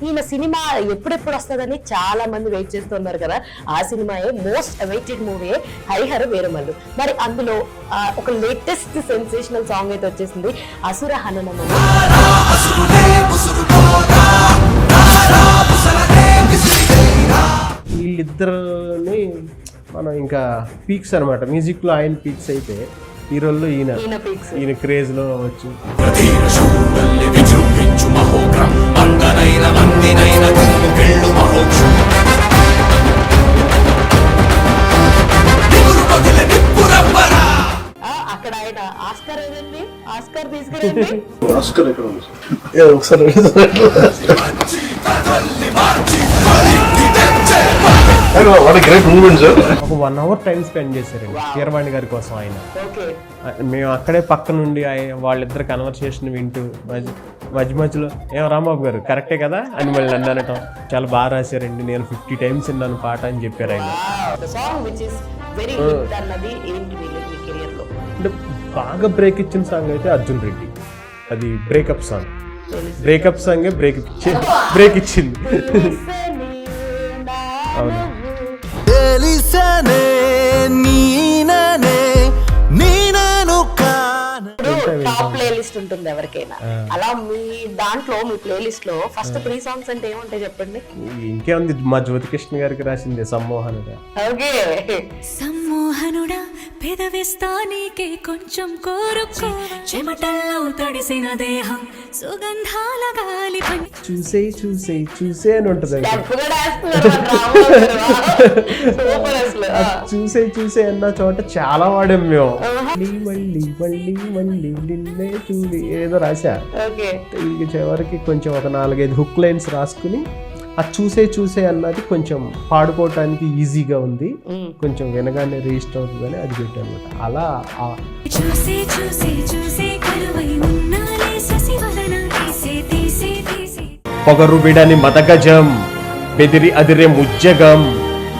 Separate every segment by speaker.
Speaker 1: ఈయన సినిమా ఎప్పుడెప్పుడు వస్తుందని చాలా మంది వెయిట్ చేస్తున్నారు కదా. ఆ సినిమాయే most awaited movie Harihara Veeramallu. మరి అందులో ఒక లేటెస్ట్ సెన్సేషనల్ సాంగ్ అయితే వచ్చేసింది, అసుర హననం.
Speaker 2: వీళ్ళిద్దరిని మనం ఇంకా పీక్స్ అనమాట. మ్యూజిక్ లో ఆయన పీక్స్ అయితే హీరోల్లో ఈయన క్రేజ్ లో వచ్చు.
Speaker 1: అక్కడ ఆయన ఆస్కార్ ఏదండి, ఆస్కార్ తీసుకురండి.
Speaker 3: ఆస్కార్ ఎక్కడ ఉంది ఒకసారి గ్రేట్ మూమెంట్ సార్.
Speaker 2: ఒక 1 hour టైం స్పెండ్ చేశారండి కీరవాణి గారి కోసం ఆయన. మేము అక్కడే పక్క నుండి వాళ్ళిద్దరు కన్వర్సేషన్ వింటూ మధ్య మధ్యలో ఏం రాంబాబు గారు కరెక్టే కదా అని మళ్ళీ నన్ను అనటం. చాలా బాగా రాశారండి, నేను 50 times విన్నాను పాట అని చెప్పారు ఆయన. అంటే బాగా బ్రేక్ ఇచ్చిన సాంగ్ అయితే అర్జున్ రెడ్డి, అది బ్రేకప్ సాంగ్. బ్రేకప్ సాంగే బ్రేక్ ఇచ్చింది. అవును.
Speaker 1: టాప్ ప్లే లిస్ట్ ఉంటుంది ఎవరికైనా, అలా మీ దాంట్లో మీ ప్లే లిస్ట్ లో ఫస్ట్ 3 songs అంటే ఏముంటాయి చెప్పండి?
Speaker 2: ఇంకేముంది, మా జ్యోతికృష్ణ గారికి రాసింది సమ్మోహనుడా.
Speaker 1: ఓకే,
Speaker 4: సమ్మోహనుడా పెదవిస్తా నీకే కొంచెం కోరుకో, చెమటల్లో తడిసిన దేహం సుగంధాల గాలి
Speaker 2: చూసే చూసే చూసే అని ఉంటది. చూసే చూసే అన్న చోట చాలా వాడాం మేము. మళ్ళీ మళ్ళీ మళ్ళీ నిన్నే చూడి ఏదో రాశా. చివరికి కొంచెం ఒక 4-5 హుక్ లైన్స్ రాసుకుని ఆ చూసే చూసే అన్నది కొంచెం పాడుకోవటానికి ఈజీగా ఉంది, కొంచెం వినగానే రిజిస్టర్ అవుతుందని అది పెట్టాను అనమాట. అలా పొగరు బిడని మదగజం, బెదిరి అదిరే ముజ్జగం,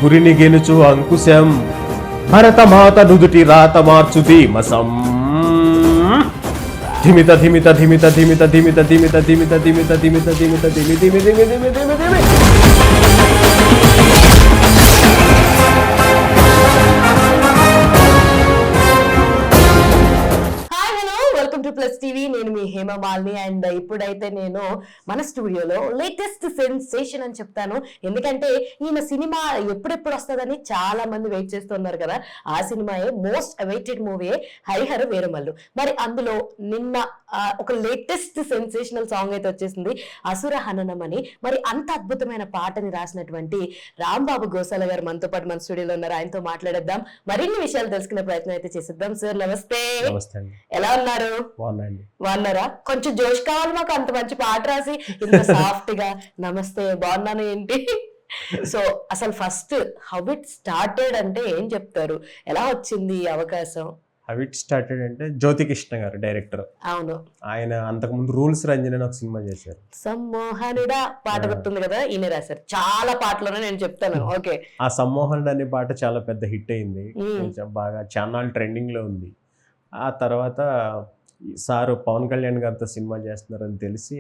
Speaker 2: గురిని గెలుచు అంకుశం, భరతమాత నుదుటి రాత మార్చు ధీమసం, ధిమిత ధిమిత ధిమిత ధిమిత ధిమిత ధిమిత ధిమిత ధిమిత ధిమిత ధిమిత ధిమి ధిమి ధిమి ధిమి ధిమి ధిమి.
Speaker 1: ప్లస్ టీవీ, నేను మీ హేమమాలిని. అండ్ ఇప్పుడైతే నేను మన స్టూడియోలో లేటెస్ట్ సెన్సేషన్ అని చెప్తాను, ఎందుకంటే ఈయన సినిమా ఎప్పుడెప్పుడు వస్తుందని చాలా మంది వెయిట్ చేస్తున్నారు కదా. ఆ సినిమాయే most awaited movie Harihara Veeramallu. మరి అందులో నిన్న ఒక లేటెస్ట్ సెన్సేషనల్ సాంగ్ అయితే వచ్చేసింది, అసుర హననం అని. మరి అంత అద్భుతమైన పాటని రాసినటువంటి రాంబాబు గోసాల గారు మనతో పాటు మన స్టూడియోలో ఉన్నారు. ఆయనతో మాట్లాడేద్దాం, మరిన్ని విషయాలు తెలుసుకునే ప్రయత్నం అయితే చేసేద్దాం. సార్ నమస్తే, ఎలా ఉన్నారు? బాగున్నారా? కొంచెం జోష్ కావాలి మాకు, అంత మంచి పాట రాసి ఇంత సాఫ్ట్ గా. నమస్తే, బాగున్నాను ఏంటి? సో అసలు ఫస్ట్ హౌ ఇట్ స్టార్టెడ్ అంటే ఏం చెప్తారు, ఎలా వచ్చింది ఈ అవకాశం?
Speaker 2: హౌ ఇట్ స్టార్టెడ్ అంటే జ్యోతికృష్ణ గారు డైరెక్టర్.
Speaker 1: అవును,
Speaker 2: ఆయన అంతకుముందు రూల్స్ రంజన్ అని ఒక సినిమా చేశారు.
Speaker 1: సమ్మోహనుడా పాట గుర్తుంది కదా, ఈయన రాశారు. చాలా పాటలోనే నేను చెప్తాను. ఓకే, ఆ
Speaker 2: సమ్మోహనుడు అనే పాట చాలా పెద్ద హిట్ అయింది, బాగా ఛానల్ ట్రెండింగ్ లో ఉంది. ఆ తర్వాత సారు పవన్ కళ్యాణ్ గారితో సినిమా చేస్తున్నారని తెలిసి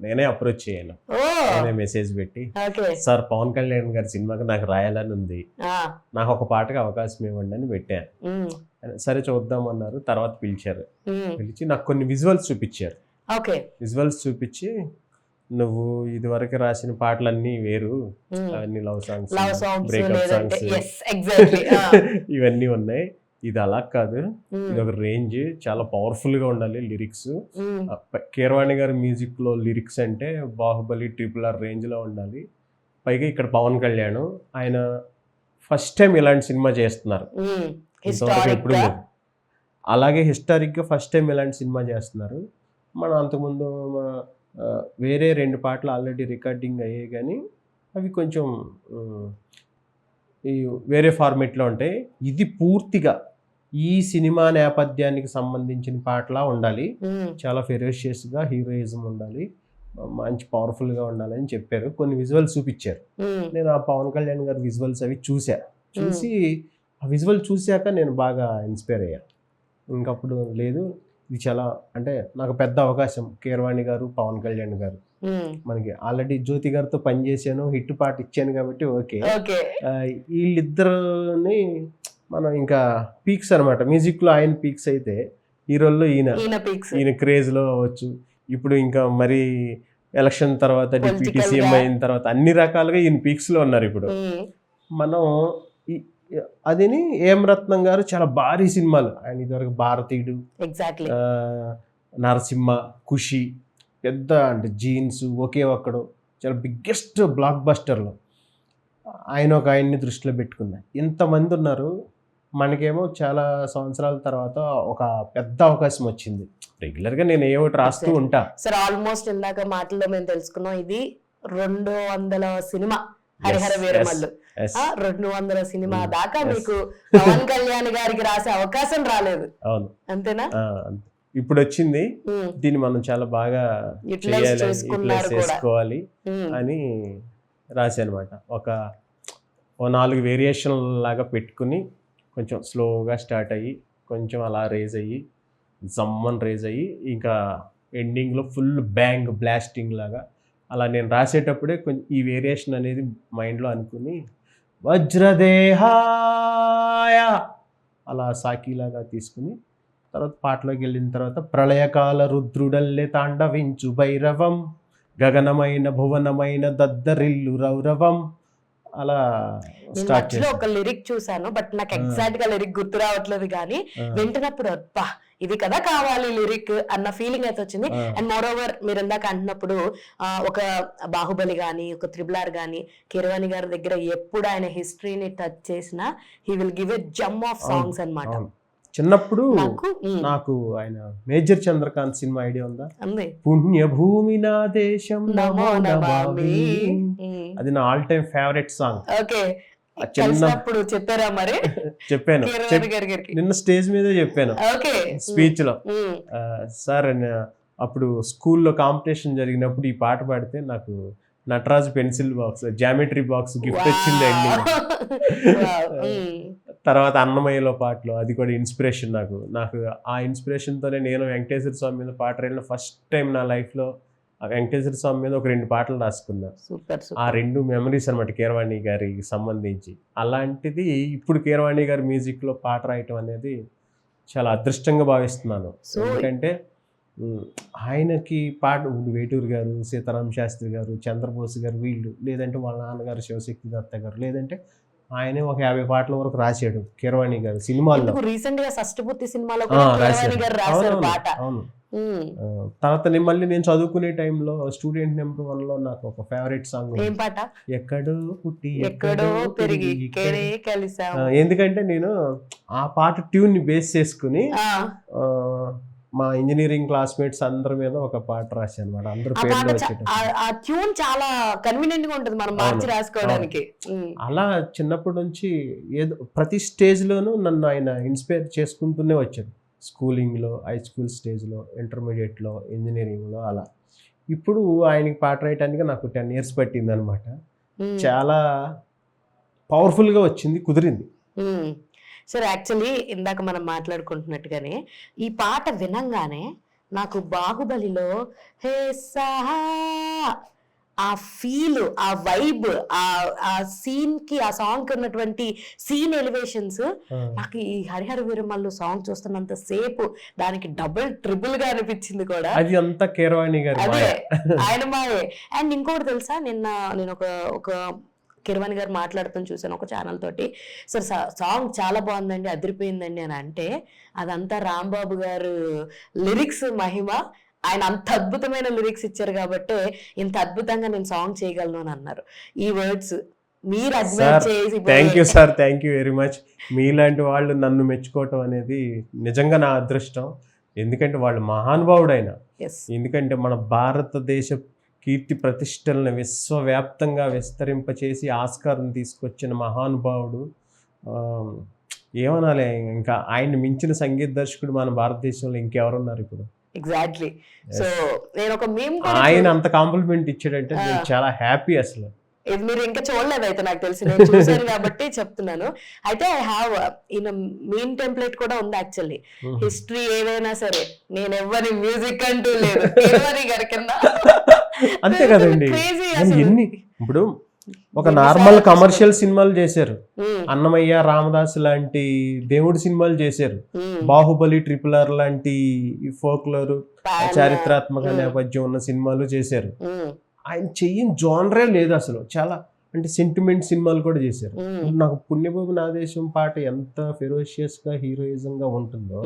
Speaker 2: నేనే అప్రోచ్ చేయను, నేనే మెసేజ్ పెట్టి, సార్ పవన్ కళ్యాణ్ గారి సినిమాకి నాకు రాయాలని ఉంది, నాకు ఒక పాటకి అవకాశం ఇవ్వండి అని పెట్టాను. సరే చూద్దాం అన్నారు. తర్వాత పిలిచి నాకు కొన్ని విజువల్స్ చూపించారు. విజువల్స్ చూపించి, నువ్వు ఇది వరకు రాసిన పాటలన్నీ వేరు, అవన్నీ లవ్ సాంగ్స్, బ్రేకప్ సాంగ్స్ ఇవన్నీ ఉన్నాయి, ఇది అలా కాదు, ఇది ఒక రేంజ్, చాలా పవర్ఫుల్ గా ఉండాలి లిరిక్స్. కీరవాణి గారి మ్యూజిక్ లో లిరిక్స్ అంటే బాహుబలి, RRR రేంజ్ లో ఉండాలి. పైగా ఇక్కడ పవన్ కళ్యాణ్ ఆయన ఫస్ట్ టైం ఇలాంటి సినిమా చేస్తున్నారు, ఇంతవరకు ఎప్పుడు లేదు. అలాగే హిస్టారిక్ గా ఫస్ట్ టైం ఇలాంటి సినిమా చేస్తున్నారు. మనం అంతకుముందు వేరే 2 పాటలు ఆల్రెడీ రికార్డింగ్ అయ్యాయి, కానీ అవి కొంచెం వేరే ఫార్మేట్లో ఉంటాయి. ఇది పూర్తిగా ఈ సినిమా నేపథ్యానికి సంబంధించిన పాటలా ఉండాలి, చాలా ఫెరోషియస్ గా హీరోయిజం ఉండాలి, మంచి పవర్ఫుల్ గా ఉండాలి అని చెప్పారు. కొన్ని విజువల్స్ చూపించారు. నేను ఆ పవన్ కళ్యాణ్ గారి విజువల్స్ అవి చూసి ఆ విజువల్ చూశాక నేను బాగా ఇన్స్పైర్ అయ్యాను. ఇంకప్పుడు లేదు, ఇది చాలా అంటే నాకు పెద్ద అవకాశం. కీరవాణి గారు, పవన్ కళ్యాణ్ గారు మనకి ఆల్రెడీ జ్యోతి గారితో పనిచేసాను, హిట్ పాట ఇచ్చాను కాబట్టి ఓకే.
Speaker 1: ఓకే.
Speaker 2: వీళ్ళిద్దరిని మనం ఇంకా పీక్స్ అనమాట. మ్యూజిక్లో ఆయన పీక్స్ అయితే హీరోల్లో ఈయన క్రేజ్లో అవ్వచ్చు. ఇప్పుడు ఇంకా మరి ఎలక్షన్ తర్వాత డిప్యూటీ సీఎం అయిన తర్వాత అన్ని రకాలుగా ఈయన పీక్స్లో ఉన్నారు ఇప్పుడు. మనం అదిని ఏం రత్నం గారు చాలా భారీ సినిమాలు ఆయన ఇదివరకు భారతీయుడు, నరసింహ, ఖుషి, పెద్ద అంటే జీన్స్, ఒకే ఒక్కడు చాలా బిగ్గెస్ట్ బ్లాక్ బస్టర్లు ఆయన్ని దృష్టిలో పెట్టుకున్నాయి. ఇంతమంది ఉన్నారు. మనకేమో చాలా సంవత్సరాల తర్వాత ఒక పెద్ద అవకాశం వచ్చింది. రెగ్యులర్గా నేను ఏ ఒకటి రాస్తూ ఉంటా
Speaker 1: సార్. ఆల్మోస్ట్ ఇందాక మాటల్లో మేము తెలుసుకున్నాం, ఇది 200 సినిమా హరిహర వీరమల్లు. 200 సినిమా దాకా మీకు పవన్ కళ్యాణ్ గారికి రాసే అవకాశం రాలేదు.
Speaker 2: అవును,
Speaker 1: అంతేనా?
Speaker 2: ఇప్పుడు వచ్చింది. దీన్ని మనం చాలా బాగా చేసుకోవాలి అని రాశానమాట. ఒక 4 వేరియేషన్ లాగా పెట్టుకుని కొంచెం స్లోగా స్టార్ట్ అయ్యి కొంచెం అలా రేజ్ అయ్యి రేజ్ అయ్యి ఇంకా ఎండింగ్లో ఫుల్ బ్యాంగ్ బ్లాస్టింగ్ లాగా అలా నేను రాసేటప్పుడే కొంచెం ఈ వేరియేషన్ అనేది మైండ్లో అనుకుని వజ్రదేహాయ అలా సాకిలాగా తీసుకుని తర్వాత పాటలోకి వెళ్ళిన తర్వాత ప్రళయకాల రుద్రుడల్లే తాండవించు భైరవం గగనమైన భువనమైన దద్దరిల్లు రౌరవం అలా స్టార్ట్ చేశాను.
Speaker 1: ఒక లిరిక్ చూసాను, బట్ నాకు ఎగ్జాక్ట్ గా లిరిక్ గుర్తు రావట్లేదు, కానీ వింటున్నప్పుడు అబ్బా ఇది కదా కావాలి లిరిక్ అన్న ఫీలింగ్ అయితే వచ్చింది. అండ్ మోర్ ఓవర్ మీరు ఇందాక అంటున్నప్పుడు ఒక బాహుబలి గానీ, ఒక త్రిబుల్ ఆర్ గానీ, కీరవాణి గారి దగ్గర ఎప్పుడు ఆయన హిస్టరీని టచ్ చేసినా he will give a Jammu of songs అన్నమాట.
Speaker 2: చిన్నప్పుడు నాకు ఆయన మేజర్ చంద్రకాంత్ సినిమా ఐడియా ఉందా? పుణ్యభూమి నా దేశం నమో నమామి, అది నా ఆల్ టైమ్ ఫేవరెట్ సాంగ్.
Speaker 1: చిన్నప్పుడు చెప్పారా మరి?
Speaker 2: చెప్పాను, నిన్న స్టేజ్ మీద చెప్పాను స్పీచ్ లో. సార్ అప్పుడు స్కూల్లో కాంపిటీషన్ జరిగినప్పుడు ఈ పాట పాడితే నాకు Nataraj pencil box, geometry box gift వచ్చిందండి. తర్వాత అన్నమయ్యలో పాటలు, అది కూడా ఇన్స్పిరేషన్ నాకు ఆ ఇన్స్పిరేషన్తోనే నేను వెంకటేశ్వర స్వామి మీద పాట రాయడం ఫస్ట్ టైం నా లైఫ్లో. ఆ వెంకటేశ్వర స్వామి మీద ఒక 2 పాటలు రాసుకున్నా. ఆ 2 మెమరీస్ అనమాట కీరవాణి గారికి సంబంధించి. అలాంటిది ఇప్పుడు కీరవాణి గారి మ్యూజిక్లో పాట రాయటం అనేది చాలా అదృష్టంగా భావిస్తున్నాను. ఎందుకంటే ఆయనకి పాట వేటూరు గారు, సీతారామ శాస్త్రి గారు, చంద్రబోస్ గారు, వీళ్ళు, లేదంటే వాళ్ళ నాన్నగారు శివశక్తి దత్త గారు, లేదంటే ఆయనే ఒక 50 పాటల వరకు రాశాడు కీరవాణి గారు సినిమాల్లో.
Speaker 1: రీసెంట్ గా షష్ఠపూర్తి సినిమాలో
Speaker 2: రాశారు. తర్వాత మళ్ళీ నేను చదువుకునే టైంలో స్టూడెంట్ నెంబర్ 1లో నాకు ఒక ఫేవరెట్ సాంగ్ ఎక్కడో పుట్టి ఎక్కడో పెరిగి. ఎందుకంటే నేను ఆ పాట ట్యూన్ ని బేస్ చేసుకుని మా ఇంజనీరింగ్ క్లాస్మేట్స్ అందరి మీద ఒక పాట రాశాను అనమాట. అందరూ పేర్లు వచ్చేటప్పుడు
Speaker 1: ఆ ట్యూన్ చాలా కన్వీనియంట్ గా ఉంటుంది మనం మార్చి రాసుకోవడానికి.
Speaker 2: అలా చిన్నప్పటి నుంచి ఏదో ప్రతి స్టేజ్ లోనూ నన్ను ఆయన ఇన్స్పైర్ చేసుకుంటూనే వచ్చాడు. స్కూలింగ్లో, హై స్కూల్ స్టేజ్లో, ఇంటర్మీడియట్లో, ఇంజనీరింగ్లో అలా. ఇప్పుడు ఆయనకి పాట రాయటానికి నాకు 10 years పట్టింది అనమాట. చాలా పవర్ఫుల్గా వచ్చింది, కుదిరింది.
Speaker 1: సరే, యాక్చువల్లీ ఇందాక మనం మాట్లాడుకుంటున్నట్టుగానే ఈ పాట వినంగానే నాకు బాహుబలిలో హే సాహా ఆ ఫీల్, ఆ వైబ్, ఆ సీన్ కి, ఆ సాంగ్ కి ఉన్నటువంటి సీన్ ఎలివేషన్స్ నాకు ఈ హరిహర వీరమల్లు సాంగ్ చూస్తున్నంత సేపు దానికి డబుల్ ట్రిపుల్ గా అనిపించింది కూడా.
Speaker 2: అది అంతా కీరవాణి గారి
Speaker 1: ఆయన మాయే. అండ్ ఇంకోటి తెలుసా, నేను ఒక కీరవాణి గారు మాట్లాడుతూ చూసాను ఒక ఛానల్ తోటి. సార్ సాంగ్ చాలా బాగుందండి, అదిరిపోయిందండి అని అంటే అదంతా రాంబాబు గారు లిరిక్స్ మహిమ. ఆయన అంత అద్భుతమైన లిరిక్స్ ఇచ్చారు కాబట్టి ఇంత అద్భుతంగా నేను సాంగ్ చేయగలను అని అన్నారు. ఈ వర్డ్స్ మీరు
Speaker 2: thank you sir, thank you very much. మీలాంటి వాళ్ళు నన్ను మెచ్చుకోవటం అనేది నిజంగా నా అదృష్టం. ఎందుకంటే వాళ్ళు మహానుభావుడు ఆయన. ఎందుకంటే మన భారతదేశ కీర్తి ప్రతిష్టలను విశ్వవ్యాప్తంగా విస్తరింపచేసి ఆస్కారం తీసుకొచ్చిన మహానుభావుడు. ఏమనాలి, ఇంకా ఆయన్ని మించిన సంగీత దర్శకుడు మన భారతదేశంలో ఇంకెవరున్నారు ఇప్పుడు?
Speaker 1: ఎగ్జాక్ట్లీ. సో నేను ఒక
Speaker 2: ఆయన అంత కాంప్లిమెంట్ ఇచ్చాడంటే నేను చాలా హ్యాపీ. అసలు
Speaker 1: ఇది మీరు ఇంకా చూడలేదు అయితే నాకు తెలిసి, నేను చూసాను కాబట్టి చెప్తున్నాను. అయితే ఐ హ్యావ్ ఈయన మెయిన్ టెంప్లెట్ కూడా ఉంది యాక్చువల్లీ. హిస్టరీ ఏదైనా సరే నేను ఎవ్వరి మ్యూజిక్ అంటూ లేదు కీరవాణి గారి కింద.
Speaker 2: అంతే కదండి.
Speaker 1: Crazy
Speaker 2: నేను
Speaker 1: అసలు.
Speaker 2: ఎన్ని ఇప్పుడు ఒక నార్మల్ కమర్షియల్ సినిమాలు చేశారు, అన్నమయ్య రామదాస్ లాంటి దేవుడి సినిమాలు చేశారు, బాహుబలి RRR లాంటి ఫోక్లోర్ చారిత్రాత్మక నేపథ్యం ఉన్న సినిమాలు చేశారు. ఆయన చెయ్యని జోనరే లేదు అసలు. చాలా అంటే సెంటిమెంట్ సినిమాలు కూడా చేశారు. నాకు పుణ్యభూమి నా దేశం పాట ఎంత ఫెరోషియస్ గా హీరోయిజం గా ఉంటుందో,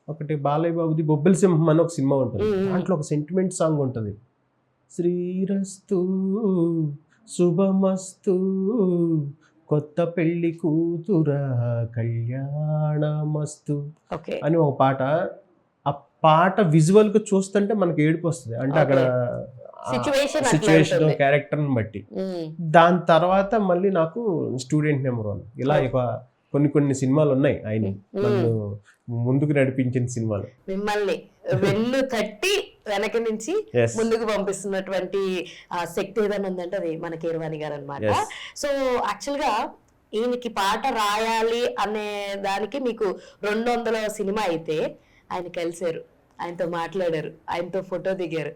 Speaker 2: ఒకటి బాలయ్య బాబుది బొబ్బిలి సింహం అని ఒక సినిమా ఉంటుంది, దాంట్లో ఒక సెంటిమెంట్ సాంగ్ ఉంటుంది, శ్రీరస్తు శుభమస్తు కొత్త పెళ్లి కూతురా కళ్యాణమస్తు అని ఒక పాట. ఆ పాట విజువల్ గా చూస్తుంటే మనకి ఏడుపు వస్తుంది. అంటే అక్కడ సిచ్యువేషన్ క్యారెక్టర్ని బట్టి. దాని తర్వాత మళ్ళీ నాకు స్టూడెంట్ నెంబర్ 1 ఇలా ఇక కొన్ని సినిమాలు ఉన్నాయి ఆయన నన్ను ముందుకు నడిపించిన సినిమాలు.
Speaker 1: మిమ్మల్ని వెన్ను తట్టి వెనక నుంచి ముందుకు పంపిస్తున్నటువంటి శక్తి ఏదైనా ఉందంటే అది మన కీరవాణి గారు అనమాట. సో యాక్చువల్ గా ఈయనకి పాట రాయాలి అనే దానికి మీకు 200వ సినిమా అయితే ఆయన కలిశారు, ఆయనతో మాట్లాడారు, ఆయనతో ఫోటో దిగారు.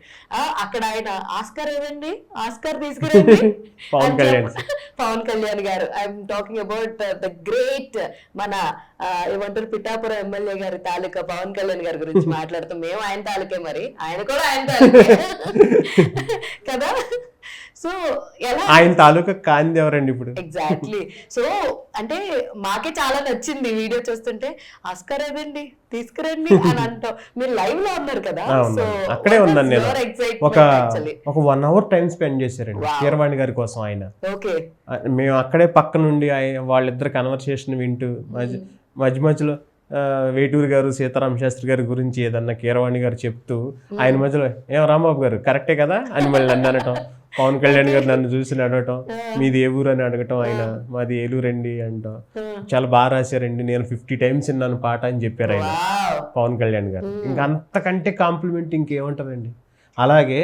Speaker 1: అక్కడ ఆయన ఆస్కార్ ఏదండి, ఆస్కార్ తీసుకురండి పవన్ కళ్యాణ్ గారు. I'm talking about the great మన ఏమంటారు పిఠాపురం ఎమ్మెల్యే గారి తాలూకా పవన్ కళ్యాణ్ గారి గురించి మాట్లాడుతాం. మేము ఆయన తాలూకే, మరి ఆయన కూడా ఆయన తాలూకే కదా. సో ఎలా
Speaker 2: ఆయన తాలూకా కాంది ఎవరండి ఇప్పుడు?
Speaker 1: ఎగ్జాక్ట్లీ. సో అంటే మాకే చాలా నచ్చింది వీడియో చూస్తుంటే, ఆస్కార్ ఏదండి తీసుకురండి అని అంటాం. మీరు లైవ్ లో ఉన్నారు కదా, సో
Speaker 2: అక్కడే ఉన్నాను నేను. ఒక 1 hour టైం స్పెండ్ చేశారండి కీరవాణి గారి కోసం ఆయన.
Speaker 1: ఓకే,
Speaker 2: మేము అక్కడే పక్క నుండి వాళ్ళిద్దరు కన్వర్సేషన్ వింటూ మధ్యలో వేటూరు గారు సీతారామ శాస్త్రి గారి గురించి ఏదన్నా కీరవాణి గారు చెప్తూ ఆయన మధ్యలో ఏం రాంబాబు గారు కరెక్టే కదా అని మళ్ళీ నన్ను అనటం, పవన్ కళ్యాణ్ గారు నన్ను చూసి అడగటం, మీది ఏ ఊరు అని అడగటం, ఆయన మాది ఏలూరండి అంటాం, చాలా బాగా రాశారండి, నేను 50 times విన్నాను పాట అని చెప్పారు ఆయన పవన్ కళ్యాణ్ గారు. ఇంకా అంతకంటే కాంప్లిమెంట్ ఇంకేముంటుందండి. అలాగే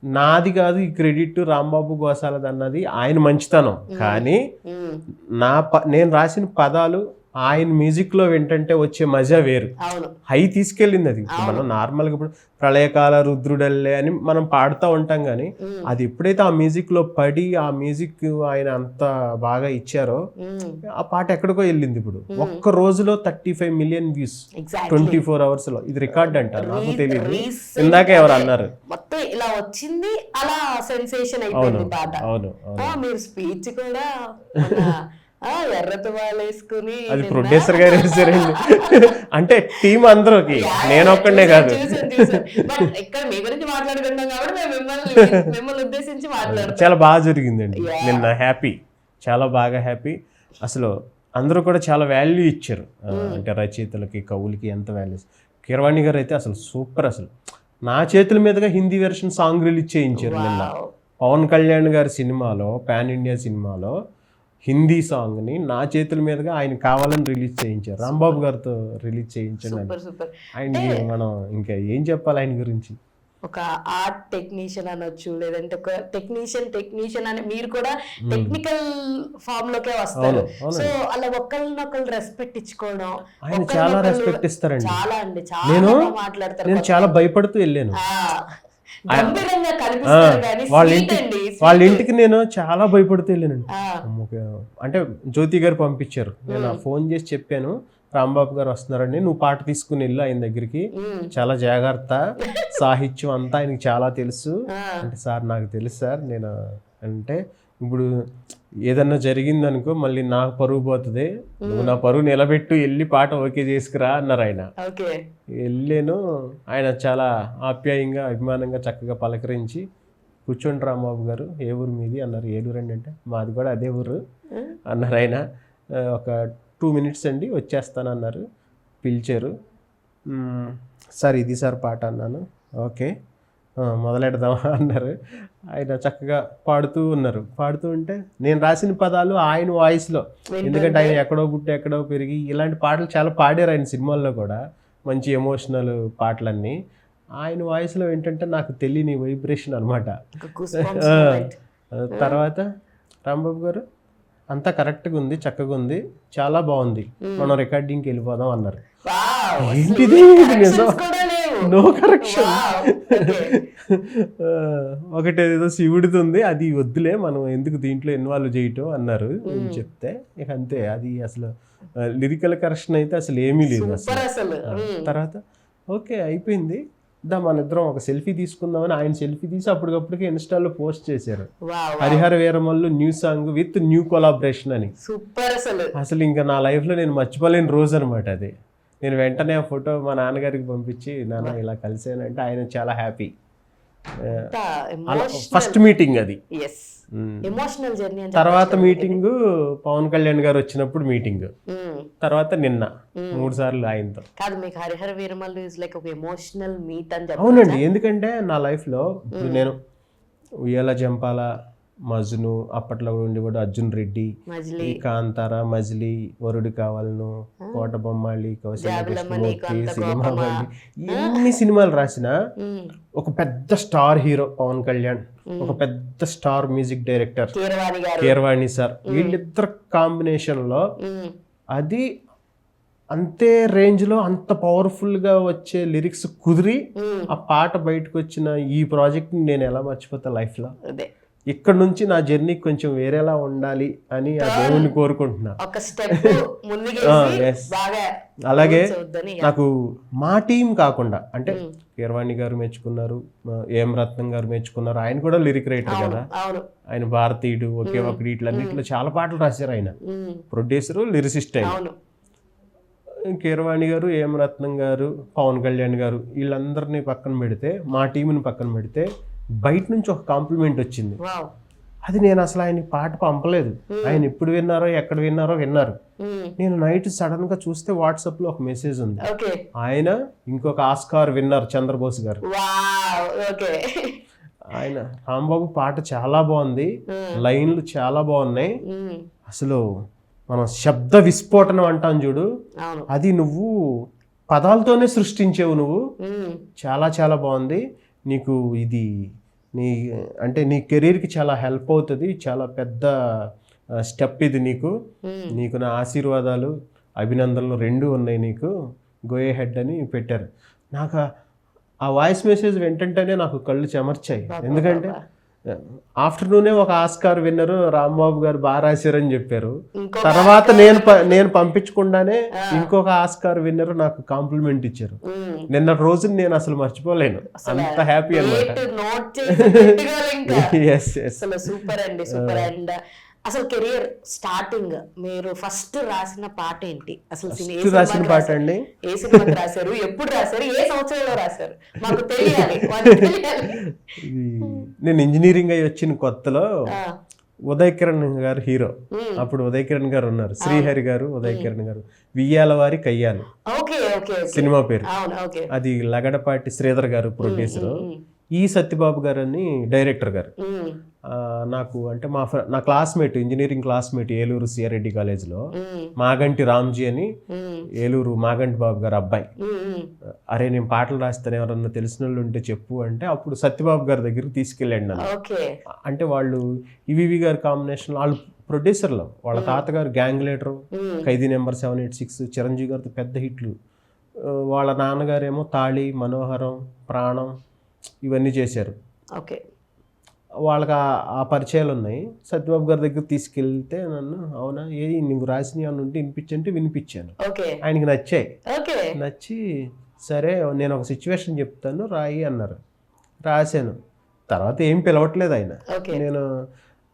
Speaker 2: నాది కాదు ఈ క్రెడిట్ రాంబాబు గోసాలది అన్నది ఆయన మంచితనం, కానీ నేను రాసిన పదాలు ఆయన మ్యూజిక్ లో వింటంటే వచ్చే మజా వేరు, హై తీసుకెళ్ళింది అది. మనం నార్మల్గా ఇప్పుడు ప్రళయకాల రుద్రుడల్లే అని మనం పాడుతూ ఉంటాం, కానీ అది ఎప్పుడైతే ఆ మ్యూజిక్ లో పడి ఆ మ్యూజిక్ ఆయన అంత బాగా ఇచ్చారో ఆ పాట ఎక్కడికో వెళ్ళింది. ఇప్పుడు ఒక్క రోజులో 35 million views 24 hours లో. ఇది రికార్డ్ అంట, నాకు తెలియదు, ఇందాక ఎవరు అన్నారు.
Speaker 1: మొత్తం ఇలా వచ్చింది, అలా సెన్సేషన్ అయిపోయింది పాట.
Speaker 2: అవును,
Speaker 1: మీరు స్పీచ్ కూడా ఎర్రతో వేసుకుని
Speaker 2: అది ప్రొడ్యూసర్ గారు వేసారండి. అంటే టీం అందరికి, నేను ఒక్కడే కాదు.
Speaker 1: ఇక్కడ మీ గురించి మాట్లాడుకుంటాం కాబట్టి మిమ్మల్ని ఉద్దేశించి మాట్లాడుతాం.
Speaker 2: చాలా బాగా జరిగిందండి నిన్న, హ్యాపీ, చాలా బాగా హ్యాపీ. అసలు అందరూ కూడా చాలా వాల్యూ ఇచ్చారు, అంటే రచయితలకి కవులకి ఎంత వాల్యూ. కీరవాణి గారు అయితే అసలు సూపర్. అసలు నా చేతుల మీదుగా హిందీ వెర్షన్ సాంగ్ రిలీజ్ చేయించారు నిన్న. పవన్ కళ్యాణ్ గారి సినిమాలో, పాన్ ఇండియా సినిమాలో హిందీ సాంగ్ ని నా చేతుల మీదుగా ఆయన కావాలని రిలీజ్ చేయించారు, రాంబాబు గారితో రిలీజ్ చేయించండి. ఆయన మనం ఇంకా ఏం చెప్పాలి ఆయన గురించి.
Speaker 1: ఒక ఆర్ట్ టెక్నీషియన్ అనొచ్చు, లేదంటే ఒక టెక్నీషియన్ అని మీరు కూడా టెక్నికల్ ఫామ్ లోకే వస్తారు. సో అలా ఒకళ్ళనొకళ్ళు రెస్పెక్ట్ ఇచ్చుకోవడం,
Speaker 2: ఆయన చాలా రెస్పెక్ట్ ఇస్తారండి.
Speaker 1: చాలా అండి, చాలా మాట్లాడతారు.
Speaker 2: నేను చాలా భయపడుతూ వెళ్ళాను వాళ్ళ ఇంటికి, నేను చాలా భయపడుతూ వెళ్ళానండి. అంటే జ్యోతి గారు పంపించారు, నేను ఫోన్ చేసి చెప్పాను రాంబాబు గారు వస్తున్నారండి, నువ్వు పాట తీసుకుని వెళ్ళు ఆయన దగ్గరికి, చాలా జాగ్రత్త, సాహిత్యం అంతా ఆయనకి చాలా తెలుసు అంటే. సార్ నాకు తెలుసు సార్, నేను అంటే ఇప్పుడు ఏదన్నా జరిగింది అనుకో మళ్ళీ నాకు పరువు పోతుంది, నువ్వు నా పరువు నిలబెట్టు, వెళ్ళి పాట ఓకే చేసుకురా అన్నారు ఆయన. వెళ్ళాను, ఆయన చాలా ఆప్యాయంగా అభిమానంగా చక్కగా పలకరించి, కూర్చోండి రాంబాబు గారు, ఏ ఊరు మీది అన్నారు. ఏలూరండి అంటే, మాది కూడా అదే ఊరు అన్నారు ఆయన. ఒక 2 minutes అండి వచ్చేస్తానన్నారు, పిలిచారు. సార్ ఇది సార్ పాట అన్నాను. ఓకే మొదలెడదామా అన్నారు. ఆయన చక్కగా పాడుతూ ఉన్నారు. పాడుతూ ఉంటే నేను రాసిన పదాలు ఆయన వాయిస్లో, ఎందుకంటే ఆయన ఎక్కడో పుట్టి ఎక్కడో పెరిగి ఇలాంటి పాటలు చాలా పాడారు ఆయన సినిమాల్లో కూడా, మంచి ఎమోషనల్ పాటలన్నీ ఆయన వాయిస్లో ఏంటంటే నాకు తెలియని వైబ్రేషన్ అనమాట. తర్వాత రాంబాబు గారు అంతా కరెక్ట్గా ఉంది, చక్కగా ఉంది, చాలా బాగుంది, మనం రికార్డింగ్కి వెళ్ళిపోదాం అన్నారు.
Speaker 1: వావ్,
Speaker 2: ఏంటిది? నిజం.
Speaker 1: కూడా లేవు.
Speaker 2: No correction.
Speaker 1: Wow, okay.
Speaker 2: ఒకటి ఏదో శివుడిది ఉంది, అది వద్దులే, మనం ఎందుకు దీంట్లో ఇన్వాల్వ్ చేయటం అన్నారు. నేను చెప్తే ఇక అంతే. అది అసలు లిరికల్ కరెక్షన్ అయితే అసలు ఏమీ లేదు
Speaker 1: సూపర్
Speaker 2: అసలు.
Speaker 1: అసలు.
Speaker 2: తర్వాత ఓకే అయిపోయింది, మన ఇద్దరం ఒక సెల్ఫీ తీసుకుందామని ఆయన సెల్ఫీ తీసి అప్పటికప్పటికే ఇన్స్టాలో పోస్ట్ చేశారు.
Speaker 1: Wow,
Speaker 2: Harihara Veeramallu new song with new collaboration అని.
Speaker 1: సూపర్ అసలు.
Speaker 2: అసలు ఇంకా నా లైఫ్లో నేను మర్చిపోలేని రోజు అనమాట అది. నేను వెంటనే ఆ ఫోటో మా నాన్నగారికి పంపించి, నాన్న ఇలా కలిసానంటే ఆయన చాలా హ్యాపీ. ఫస్ట్ మీటింగ్ అది.
Speaker 1: Yes, emotional journey.
Speaker 2: తర్వాత మీటింగ్ పవన్ కళ్యాణ్ గారు వచ్చినప్పుడు మీటింగ్, తర్వాత నిన్న 3 సార్లు ఆయనతో.
Speaker 1: కాదు, మీకు హరిహర వీరమల్లు ఇస్ లైక్ ఒక ఎమోషనల్ మీట్ అని చెప్పి.
Speaker 2: అవునండి, ఎందుకంటే నా లైఫ్లో ఇప్పుడు నేను ఉయ్యాల జంపాల, మజ్ను, అప్పట్లో ఉండి కూడా అర్జున్ రెడ్డి,
Speaker 1: మజిలీ,
Speaker 2: ఈ కాంతార, మజిలీ, వరుడు కావాలను, కోట బొమ్మాళి, కౌశల్య కృష్ణమూర్తి, సినిమా బండి, ఎన్ని సినిమాలు రాసినా ఒక పెద్ద స్టార్ హీరో పవన్ కళ్యాణ్, ఒక పెద్ద star music director Keeravani sir, వీళ్ళిద్దరు కాంబినేషన్ లో అది అంతే రేంజ్ లో అంత పవర్ఫుల్ గా వచ్చే లిరిక్స్ కుదిరి ఆ పాట బయటకు వచ్చిన ఈ ప్రాజెక్ట్ ని నేను ఎలా మర్చిపోతా లైఫ్ లో. ఇక్కడ నుంచి నా జర్నీ కొంచెం వేరేలా ఉండాలి అని ఆ దేవుణ్ణి కోరుకుంటున్నా. అలాగే నాకు మా టీం కాకుండా, అంటే కీరవాణి గారు మెచ్చుకున్నారు, ఏం రత్నం గారు మెచ్చుకున్నారు, ఆయన కూడా లిరిక్ రైటర్ కదా, ఆయన భారతీయుడు, ఒకే ఒకటి, ఇట్లన్నింటిలో చాలా పాటలు రాశారు. ఆయన ప్రొడ్యూసరు, లిరిసిస్ట్. ఆయన కీరవాణి గారు, ఏం రత్నం గారు, పవన్ కళ్యాణ్ గారు, వీళ్ళందరినీ పక్కన పెడితే, మా టీంని పక్కన పెడితే బయట నుంచి ఒక కాంప్లిమెంట్ వచ్చింది. అది నేను అసలు ఆయన పాట పంపలేదు, ఆయన ఎప్పుడు విన్నారో ఎక్కడ విన్నారో విన్నారు. నేను నైట్ సడన్ గా చూస్తే వాట్సాప్ లో ఒక మెసేజ్ ఉంది, ఆయన ఇంకొక ఆస్కార్ విన్నర్ చంద్రబోస్ గారు. ఆయన రాంబాబు పాట చాలా బాగుంది, లైన్లు చాలా బాగున్నాయి, అసలు మనం శబ్ద విస్ఫోటనం అంటాం చూడు, అది నువ్వు పదాలతోనే సృష్టించేవు నువ్వు, చాలా చాలా బాగుంది, నీకు ఇది నీ కెరీర్కి చాలా హెల్ప్ అవుతుంది, చాలా పెద్ద స్టెప్ ఇది, నీకు నా ఆశీర్వాదాలు, అభినందనలు రెండూ ఉన్నాయి, నీకు గో హెడ్ అని పెట్టారు. నాకు ఆ వాయిస్ మెసేజ్ వెంటనే నాకు కళ్ళు చెమర్చాయి. ఎందుకంటే ఆఫ్టర్నూనే ఒక ఆస్కార్ విన్నరు రాంబాబు గారు బాగా రాశారని చెప్పారు, తర్వాత నేను పంపించకుండానే ఇంకొక ఆస్కార్ విన్నర్ నాకు కాంప్లిమెంట్ ఇచ్చారు. నిన్న రోజు నేను అసలు మర్చిపోలేను, అంత హ్యాపీ అన్నమాట.
Speaker 1: సూపర్ అండి, సూపర్. అండ్ అసలు కెరియర్ స్టార్టింగ్ మీరు ఫస్ట్ రాసిన పాట ఏంటి? అసలు
Speaker 2: రాసిన పాట అండి,
Speaker 1: ఏ సినిమాకి రాశారు, ఎప్పుడు రాశారు, ఏ సంవత్సరంలో రాశారు, మాకు తెలియాలి.
Speaker 2: నేను ఇంజనీరింగ్ అయ్యి వచ్చిన కొత్తలో ఉదయ్ కిరణ్ గారు హీరో, అప్పుడు ఉదయ్ కిరణ్ గారు ఉన్నారు, శ్రీహరి గారు, ఉదయ్ కిరణ్ గారు, వియ్యాల వారి కయ్యాలు సినిమా పేరు. అది లగడపాటి శ్రీధర్ గారు ప్రొడ్యూసర్, ఈ సత్యబాబు గారు అని డైరెక్టర్ గారు. నాకు అంటే నా classmate, engineering classmate, Eluru CR Reddy కాలేజ్లో మాగంటి రామ్జీ అని, ఏలూరు మాగంటి బాబు గారు అబ్బాయి. అరే నేను పాటలు రాస్తాను, ఎవరన్నా తెలిసిన వాళ్ళు ఉంటే చెప్పు అంటే, అప్పుడు సత్యబాబు గారి దగ్గరికి తీసుకెళ్ళండి నన్ను. అంటే వాళ్ళు ఈవీవి గారి కాంబినేషన్, వాళ్ళు ప్రొడ్యూసర్లు, వాళ్ళ తాతగారు గ్యాంగ్ లీడరు, ఖైదీ నెంబర్ 786, చిరంజీవి గారితో పెద్ద హిట్లు, వాళ్ళ నాన్నగారేమో తాళి, మనోహరం, ప్రాణం, ఇవన్నీ చేశారు. వాళ్ళకి ఆ పరిచయాలు ఉన్నాయి. సత్యబాబు గారి దగ్గర తీసుకెళ్తే నన్ను, అవునా ఏది నువ్వు రాసినవి అని ఉంటే వినిపించంటే వినిపించాను. ఆయనకి నచ్చాయి, నచ్చి సరే నేను ఒక సిచ్యువేషన్ చెప్తాను రాయి అన్నారు. రాశాను. తర్వాత ఏం పిలవట్లేదు ఆయన. నేను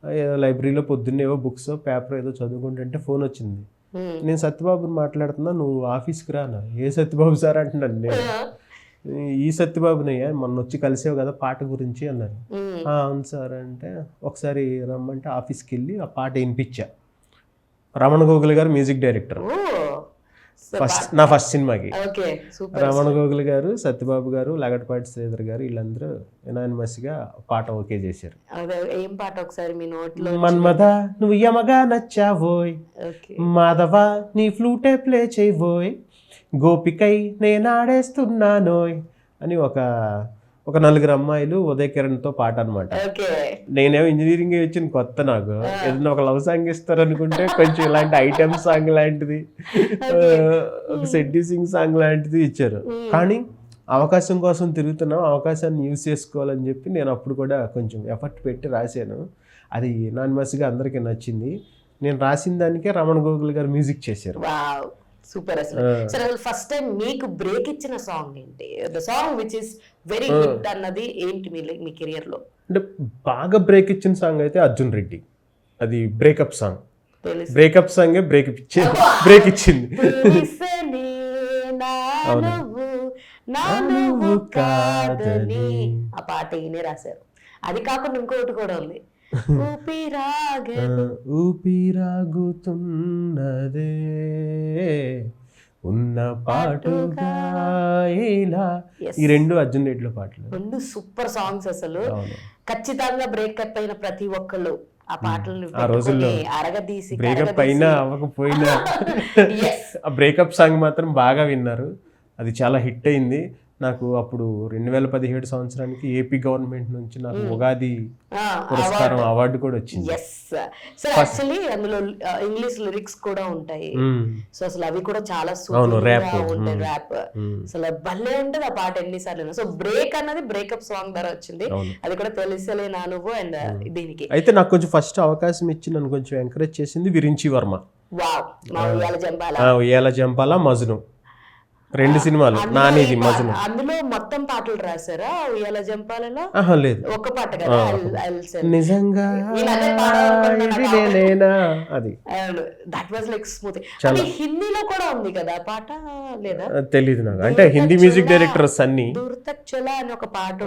Speaker 2: ఏదో లైబ్రరీలో పొద్దున్నే ఏవో బుక్స్ పేపర్ ఏదో చదువుకుంటుంటే ఫోన్ వచ్చింది. నేను సత్యబాబుని మాట్లాడుతున్నా, నువ్వు ఆఫీస్కి రా అన్నారు. ఏ సత్యబాబు సార్ అంటున్నాను నేను. ఈ సత్యబాబునయ్యా మొన్న వచ్చి కలిసావు కదా పాట గురించి అన్నారు. అవును సార్ అంటే, ఒకసారి రమ్మంటే ఆఫీస్కి వెళ్ళి ఆ పాట వినిపించా. రమణ గోగుల్ గారు మ్యూజిక్ డైరెక్టర్, నా ఫస్ట్ సినిమాకి. రమణ గోగుల్ గారు, సత్యబాబు గారు, లగడపాటి శ్రీధర్ గారు, వీళ్ళందరూ యునానిమస్గా పాట ఓకే చేశారు. మన్మథ నువ్వు యమగా నచ్చావోయ్, మాధవ నీ ఫ్లూటే ప్లే చేయబోయ్, గోపికై నేనాడేస్తున్నానోయ్ అని ఒక ఒక 4 అమ్మాయిలు ఉదయ్ కిరణ్ తో పాట అనమాట.
Speaker 1: ఓకే.
Speaker 2: నేనేమో ఇంజనీరింగ్ వచ్చిన కొత్త, నాకు ఏదైనా ఒక లవ్ సాంగ్ ఇస్తారు అనుకుంటే కొంచెం ఇలాంటి ఐటమ్ సాంగ్ లాంటిది, ఒక సెడ్డీ సింగ్ సాంగ్ లాంటిది ఇచ్చారు. కానీ అవకాశం కోసం తిరుగుతున్నాం, అవకాశాన్ని యూజ్ చేసుకోవాలని చెప్పి నేను అప్పుడు కూడా కొంచెం ఎఫర్ట్ పెట్టి రాశాను. అది యునానిమస్గా అందరికీ నచ్చింది. నేను రాసిన దానికే రమణ గోగుల్ గారు మ్యూజిక్ చేశారు.
Speaker 1: సూపర్. అసలు సరే, ఫస్ట్ టైం మీకు బ్రేక్ ఇచ్చిన సాంగ్ ఏంటి? The song which is very good అన్నది ఏంటి మీ కెరియర్ లో?
Speaker 2: అంటే బాగా బ్రేక్ ఇచ్చిన సాంగ్ అయితే అర్జున్ రెడ్డి, అది బ్రేకప్ సాంగ్. బ్రేకప్ సాంగే బ్రేక్ ఇచ్చింది.
Speaker 1: ఆ పాట ఈయనే రాశారు. అది కాకుండా ఇంకోటి కూడా ఉంది,
Speaker 2: ఊపిరాగుతున్నదే ఉన్న పాటుగా ఇలా. ఈ 2 అర్జున్ రెడ్డిలో పాటలు,
Speaker 1: 2 సూపర్ సాంగ్స్. అసలు ఖచ్చితంగా బ్రేకప్ అయిన ప్రతి ఒక్కళ్ళు ఆ పాటలు
Speaker 2: ఆ రోజుల్లో
Speaker 1: అరగదీసి,
Speaker 2: బ్రేకప్ అయినా అవ్వకపోయినా ఆ బ్రేకప్ సాంగ్ మాత్రం బాగా విన్నారు. అది చాలా హిట్ అయింది. నాకు అప్పుడు 2017 సంవత్సరానికి ఏపీ గవర్నమెంట్ నుంచి నాకు ఉగాది పురస్కారం అవార్డు కూడా వచ్చింది.
Speaker 1: యాక్చువల్లీ అందులో ఇంగ్లీష్ లిరిక్స్ కూడా ఉంటాయి. సో అసలు అవి కూడా చాలా ఉంటాయి, ర్యాప్. అసలు భలే ఉంటది ఆ పాట ఎన్నిసార్లు. సో బ్రేక్ అన్నది బ్రేకప్ సాంగ్ ద్వారా వచ్చింది. అది కూడా తెలిసలే నా నువ్వు. అండ్ దీనికి
Speaker 2: అయితే నాకు కొంచెం ఫస్ట్ అవకాశం ఇచ్చి నన్ను కొంచెం ఎంకరేజ్ చేసింది విరించి వర్మ. ఉయ్యాల జంపాల, మజ్ను 2 సినిమాలు నానిది మజ్ను.
Speaker 1: అందులో మొత్తం పాటలు రాసారా ఉయ్యాల జంపాలలో?
Speaker 2: లేదు,
Speaker 1: ఒక పాట కదా.
Speaker 2: నిజంగా అది
Speaker 1: దట్ వాజ్ లైక్ స్మూత్. హిందీలో కూడా ఉంది కదా పాట, లేదా
Speaker 2: తెలీదు నాకు. అంటే హిందీ మ్యూజిక్ డైరెక్టర్ సన్నీ
Speaker 1: దూర్తచ్చలా అని ఒక పాట.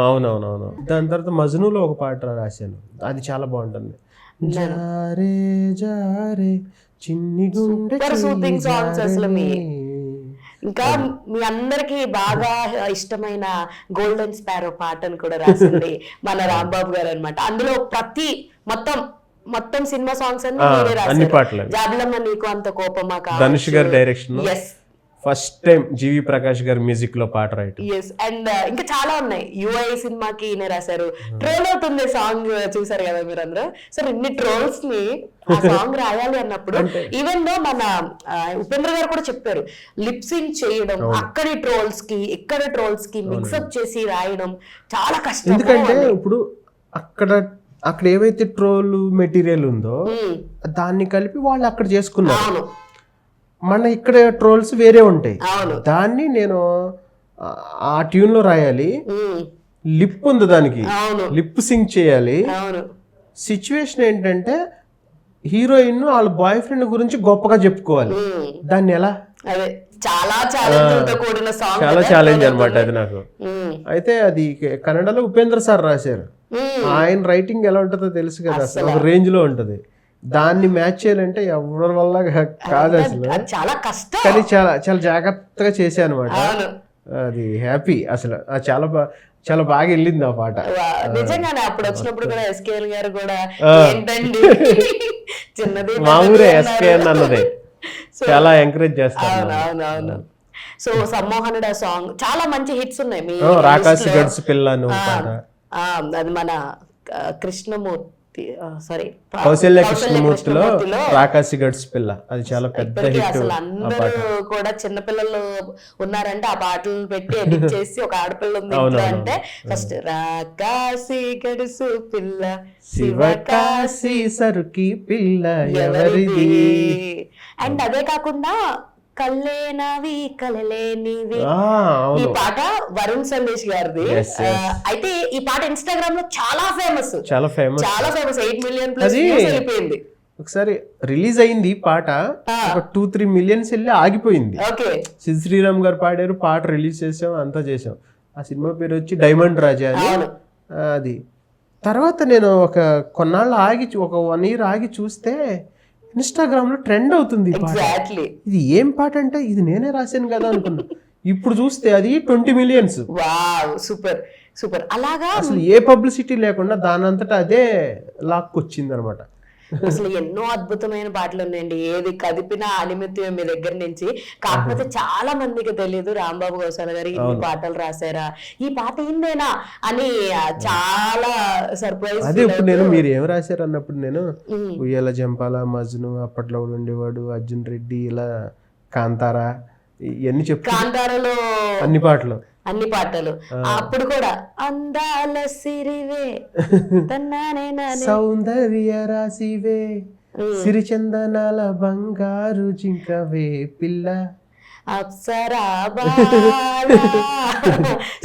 Speaker 2: అవునవునవును. దాని తర్వాత మజ్నులో ఒక పాట రాశాను, అది చాలా బాగుంటుంది. జారే జారే చిన్ని గుండె
Speaker 1: సూతింగ్ సాంగ్స్ అసలు. ఇంకా మీ అందరికి బాగా ఇష్టమైన గోల్డెన్ స్పారో పాటను కూడా రాసింది మన రాంబాబు గారు అనమాట. అందులో మొత్తం సినిమా సాంగ్స్ అన్ని జాబిలమ్మ నీకు అంత కోపమా,
Speaker 2: ధనుష్ గారి డైరెక్షన్, ఫస్ట్ టైం జీవి ప్రకాష్ గారు మ్యూజిక్ లో పాట రాయటం.
Speaker 1: అండ్ ఇంకా చాలా ఉన్నాయి. యుఐ సినిమాకి ఈయన రాశారు. ట్రోల్ అవుతుంది సాంగ్, చూసారు కదా మీరు అందరూ. సో ఇన్ని ట్రోల్స్ ని ఆ సాంగ్ రాయాలి అన్నప్పుడు ఈవెన్ దో మన ఉపేంద్ర గారు కూడా చెప్పారు, లిప్సింగ్ చేయడం అక్కడి ట్రోల్స్ కి ఇక్కడ ట్రోల్స్ కి మిక్సప్ చేసి రాయడం చాలా కష్టం.
Speaker 2: ఎందుకంటే ఇప్పుడు అక్కడ ఏవైతే ట్రోల్ మెటీరియల్ ఉందో దాన్ని కలిపి వాళ్ళు అక్కడ చేసుకున్నారు. మన ఇక్కడ ట్రోల్స్ వేరే ఉంటాయి, దాన్ని నేను ఆ ట్యూన్ లో రాయాలి. లిప్ ఉంది దానికి, లిప్ సింగ్ చేయాలి. సిచ్యువేషన్ ఏంటంటే హీరోయిన్ వాళ్ళ బాయ్ ఫ్రెండ్ గురించి గొప్పగా చెప్పుకోవాలి. దాన్ని ఎలా?
Speaker 1: చాలా
Speaker 2: ఛాలెంజ్ అనమాట అది నాకు. అయితే అది కన్నడలో ఉపేంద్ర సార్ రాశారు. ఆయన రైటింగ్ ఎలా ఉంటుందో తెలుసు కదా, ఒక రేంజ్ లో ఉంటది. దాన్ని మ్యాచ్ చేయాలంటే ఎవరి వల్ల కాదు అసలు,
Speaker 1: చాలా కష్టం.
Speaker 2: కానీ చాలా జాగ్రత్తగా చేశాను అనమాట. అది హ్యాపీ అసలు, చాలా బాగా వెళ్ళింది ఆ పాట.
Speaker 1: నిజంగానే అప్పుడు వచ్చినప్పుడు కూడా ఎస్కేఎల్ గారు కూడా ఏంటండి చిన్నది
Speaker 2: మా ఊరే ఎస్కేఎల్ అన్నదే చాలా ఎంకరేజ్ చేస్తారు.
Speaker 1: అవునవును. సో సమ్మోహనుడు సాంగ్ చాలా మంచి హిట్స్ ఉన్నాయి మీ
Speaker 2: రాకాసి గడ్స్ పిల్లను పాట.
Speaker 1: అది మన కృష్ణమూర్తి, సారీ
Speaker 2: కౌశల్య కృష్ణమూర్తిలో రాకాసి గడ్స్ పిల్ల, అది చాలా పెద్ద హిట్.
Speaker 1: అందరూ కూడా చిన్నపిల్లలు ఉన్నారంటే ఆ పాటలు పెట్టి ఎడిట్ చేసి ఒక ఆడపిల్ల ఉంది అంటే ఫస్ట్ రాకాసి గడుసు పిల్ల
Speaker 2: శివకాశి సరుకి పిల్ల ఎవరిది.
Speaker 1: అండ్ అదే కాకుండా కళ్ళేనవి కలలేనివి, ఈ పాట వరుణ్ సందేశ్ గారిది. అయితే ఈ పాట ఇన్స్టాగ్రామ్ లో చాలా ఫేమస్ 8 మిలియన్ ప్లస్ వెళ్ళిపోయింది.
Speaker 2: ఒకసారి రిలీజ్ అయింది పాట, ఒక 2-3 మిలియన్స్ వెళ్ళి ఆగిపోయింది. సిద్ శ్రీరామ్ గారు పాడారు, పాట రిలీజ్ చేసాం, అంతా చేసాం. ఆ సినిమా పేరు వచ్చి డైమండ్ రాజా అని. అది తర్వాత నేను ఒక కొన్నాళ్ళు ఆగి, ఒక 1 year ఆగి చూస్తే ఇన్స్టాగ్రామ్ లో ట్రెండ్ అవుతుంది. ఇది ఏం పాట అంటే ఇది నేనే రాశాను కదా అనుకున్నా. ఇప్పుడు చూస్తే అది 20 మిలియన్స్.
Speaker 1: Super super. అలాగా
Speaker 2: అసలు ఏ పబ్లిసిటీ లేకుండా దానంతటా అదే లాక్కొచ్చింది అనమాట.
Speaker 1: అసలు ఎన్నో అద్భుతమైన పాటలు ఉన్నాయండి. ఏది కదిపినా ఆనిమిత్యం మీ దగ్గర నుంచి. కాకపోతే చాలా మందికి తెలియదు రాంబాబు గోసాల గారు ఇన్ని పాటలు రాశారా, ఈ పాట ఇందేనా అని చాలా సర్ప్రైజ్.
Speaker 2: అదే ఇప్పుడు నేను మీరు ఏం రాశారు అన్నప్పుడు నేను ఉయ్యాల జంపాల, మజ్ను, అప్పట్లో ఉండేవాడు, అర్జున్ రెడ్డి, ఇలా కాంతారా ఇవన్నీ చెప్తా.
Speaker 1: కాంతారలో
Speaker 2: అన్ని పాటలు
Speaker 1: అప్పుడు కూడా అందాల సిరివే తన్నానే నానే
Speaker 2: సౌందర్య రాశివే సిరిచందనాల బంగారు జింకవే పిల్ల
Speaker 1: అప్సరా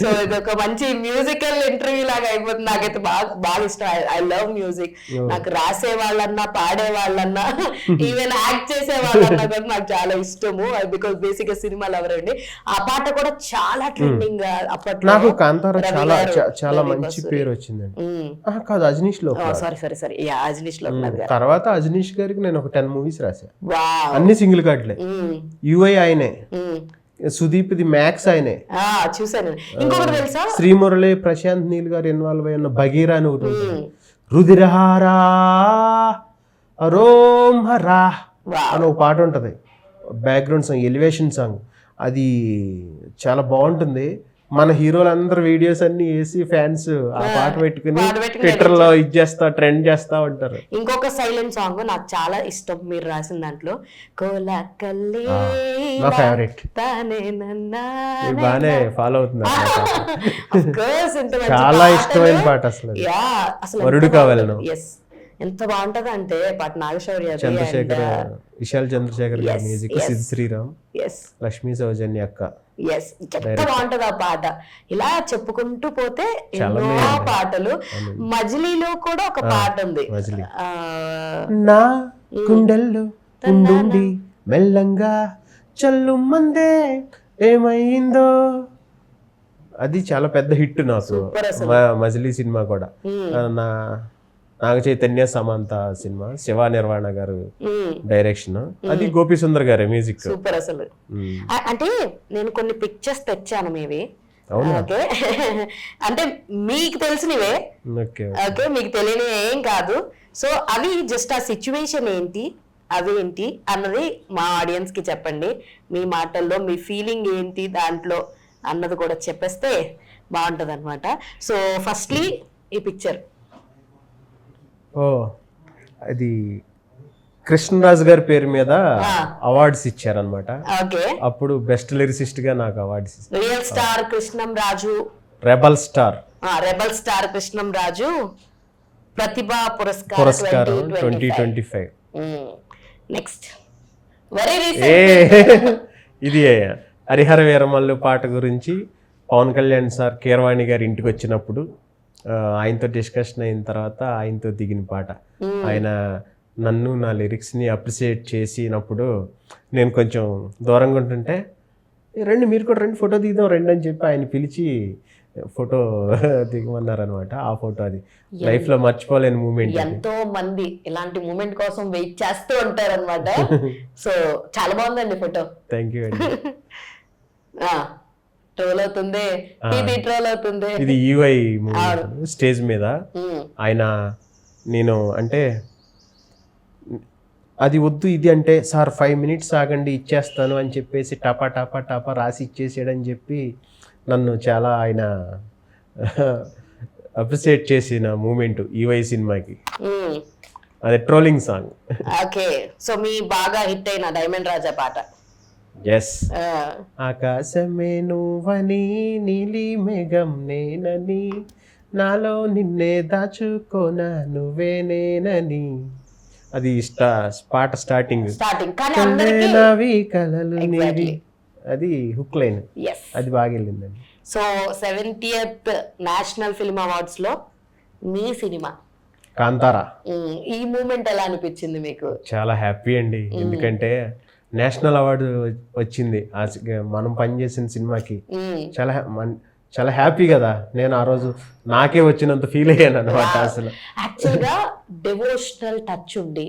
Speaker 1: సో ఇది ఒక మంచి మ్యూజికల్ ఇంటర్వ్యూ లాగా అయిపోతుంది. నాకైతే బాగా ఇష్టం. I love music. నాకు రాసే వాళ్ళన్నా, పాడే వాళ్ళన్నా, ఈవెన్ యాక్ట్ చేసే వాళ్ళన్నా కూడా నాకు చాలా ఇష్టము. బికాస్ బేసిక్ గా సినిమాలు ఎవరండి. ఆ పాట కూడా చాలా ట్రెండింగ్ అప్పట్లో.
Speaker 2: నాకు కాంతారా చాలా మంచి పేరు వచ్చిందండి. కాదు అజనీష్ లో,
Speaker 1: సారీ అజనీష్ లో.
Speaker 2: తర్వాత అజనీష్ గారికి నేను ఒక 10 మూవీస్ రాశాను, అన్ని సింగిల్ కార్డులే. యుఐ ఆయనే, సుదీప్ ది మ్యాక్స్ ఆయనే,
Speaker 1: చూసాను. ఇంకొకటి తెలుసా,
Speaker 2: శ్రీమురళి, ప్రశాంత్ నీల్ గారు ఇన్వాల్వ్ అయి ఉన్న బగీరా అని ఒకటి ఉంటుంది. రుదిరహారా అరోం హరా అని ఒక పాట ఉంటది, బ్యాక్గ్రౌండ్ సాంగ్, ఎలివేషన్ సాంగ్. అది చాలా బాగుంటుంది. మన హీరోలందరూ వీడియోస్ అన్ని వేసి ఫ్యాన్స్ ఆ పాట పెట్టుకుని ట్విట్టర్ లో ట్రెండ్ చేస్తా ఉంటారు.
Speaker 1: ఇంకొక సైలెంట్ సాంగ్ నాకు చాలా ఇష్టం మీరు రాసిన దాంట్లో, కోలాకల్లే
Speaker 2: నా ఫేవరెట్, బాగానే ఫాలో అవుతున్నారు. చాలా ఇష్టమైన పాట అసలు వరుడు కావాలను.
Speaker 1: ఎంత బాగుంటది అంటే పాట నాగశౌర్య,
Speaker 2: విశాల్ చంద్రశేఖర్ గారి మ్యూజిక్, సిద్ శ్రీరామ్, లక్ష్మీ సౌజన్య అక్క.
Speaker 1: ఎంత బాగుంటది ఆ పాట. ఇలా చెప్పుకుంటూ పోతే ఎన్నో పాటలు. మజిలీలో కూడా ఒక పాట ఉంది,
Speaker 2: నా గుండెల్లో ఉండుండి మెల్లంగా చల్లు మందే ఏమైందో. అది చాలా పెద్ద హిట్ నాకు, మజిలీ సినిమా కూడా. నాగ చైతన్య, సమంత సినిమా, శివ నిర్వాణ గారు డైరెక్షన్, అది గోపి సుందర్ గారే మ్యూజిక్.
Speaker 1: సూపర్ అసలు. అంటే నేను కొన్ని పిక్చర్స్ తెచ్చాను మీవి. ఓకే, అంటే మీకు తెలిసినవే, ఓకే, మీకు తెలియని ఏం కాదు. సో అవి జస్ట్ ఆ సిచ్యువేషన్ ఏంటి, అవేంటి అన్నది మా ఆడియన్స్ కి చెప్పండి. మీ మాటల్లో మీ ఫీలింగ్ ఏంటి దాంట్లో అన్నది కూడా చెప్పేస్తే బాగుంటది అనమాట. సో ఫస్ట్లీ ఈ పిక్చర్,
Speaker 2: అది కృష్ణరాజు గారి పేరు మీద అవార్డ్స్ ఇచ్చారనమాట. అప్పుడు బెస్ట్ లిరిసిస్ట్ గా నాకు అవార్డ్స్ ఇచ్చారు.
Speaker 1: Real star Krishnam Raju,
Speaker 2: rebel star
Speaker 1: Krishnam Raju ప్రతిభా పురస్కారం
Speaker 2: 2025.
Speaker 1: నెక్స్ట్ వెరీ రీసెంట్
Speaker 2: ఇది హరిహర వీరమల్లు పాట గురించి పవన్ కళ్యాణ్ సార్ కీరవాణి గారి ఇంటికి వచ్చినప్పుడు ఆయనతో డిస్కషన్ అయిన తర్వాత ఆయనతో దిగిన పాట. ఆయన నన్ను నా లిరిక్స్ని అప్రిషియేట్ చేసినప్పుడు నేను కొంచెం దూరంగా ఉంటుంటే, రండి మీరు కూడా రండి ఫోటో దిగుదాం రండి అని చెప్పి ఆయన పిలిచి ఫోటో దిగమన్నారనమాట. ఆ ఫోటో అది లైఫ్ లో మర్చిపోలేని మూమెంట్.
Speaker 1: ఎంతో మంది ఇలాంటి మూమెంట్ కోసం వెయిట్ చేస్తూ ఉంటారు అనమాట. సో చాలా బాగుందండి ఫోటో.
Speaker 2: థ్యాంక్ యూ అండి.
Speaker 1: ట్రోల్ అవుతుంది, ట్రోల్ అవుతుంది.
Speaker 2: ఇది యూఐ స్టేజ్ మీద ఆయన, నేను అంటే అది వద్దు ఇది అంటే, సార్ 5 minutes ఆగండి ఇచ్చేస్తాను అని చెప్పేసి టపా టపా టపా రాసి ఇచ్చేసాడని చెప్పి నన్ను చాలా ఆయన అప్రిషియేట్ చేసిన మూమెంట్ యూఐ సినిమాకి. అదే ట్రోలింగ్ సాంగ్.
Speaker 1: ఓకే, సో మీ బాగా హిట్ అయిన డైమండ్ రాజా పాట.
Speaker 2: ఎస్, ఆకాశమే నువ్వని నీలి మేఘం నేనని నాలో నిన్నే దాచుకోనా నువ్వే నేనని. అది పాట స్టార్టింగ్ నవి కలలు నీవి, అది హుక్ లైన్, అది బాగా వెళ్ళిందండి.
Speaker 1: So 70th national film awards లో మీ సినిమా
Speaker 2: కాంతారా,
Speaker 1: ఈ మూమెంట్ ఎలా అనిపించింది మీకు?
Speaker 2: చాలా హ్యాపీ అండి, ఎందుకంటే నేషనల్ అవార్డు వచ్చింది మనం పనిచేసిన సినిమాకి. చాలా హ్యాపీ కదా. నేను ఆ రోజు నాకే వచ్చినంత ఫీల్ అయ్యాను అనమాట అసలు.
Speaker 1: యాక్చువల్ గా డివోషనల్ టచ్ ఉండి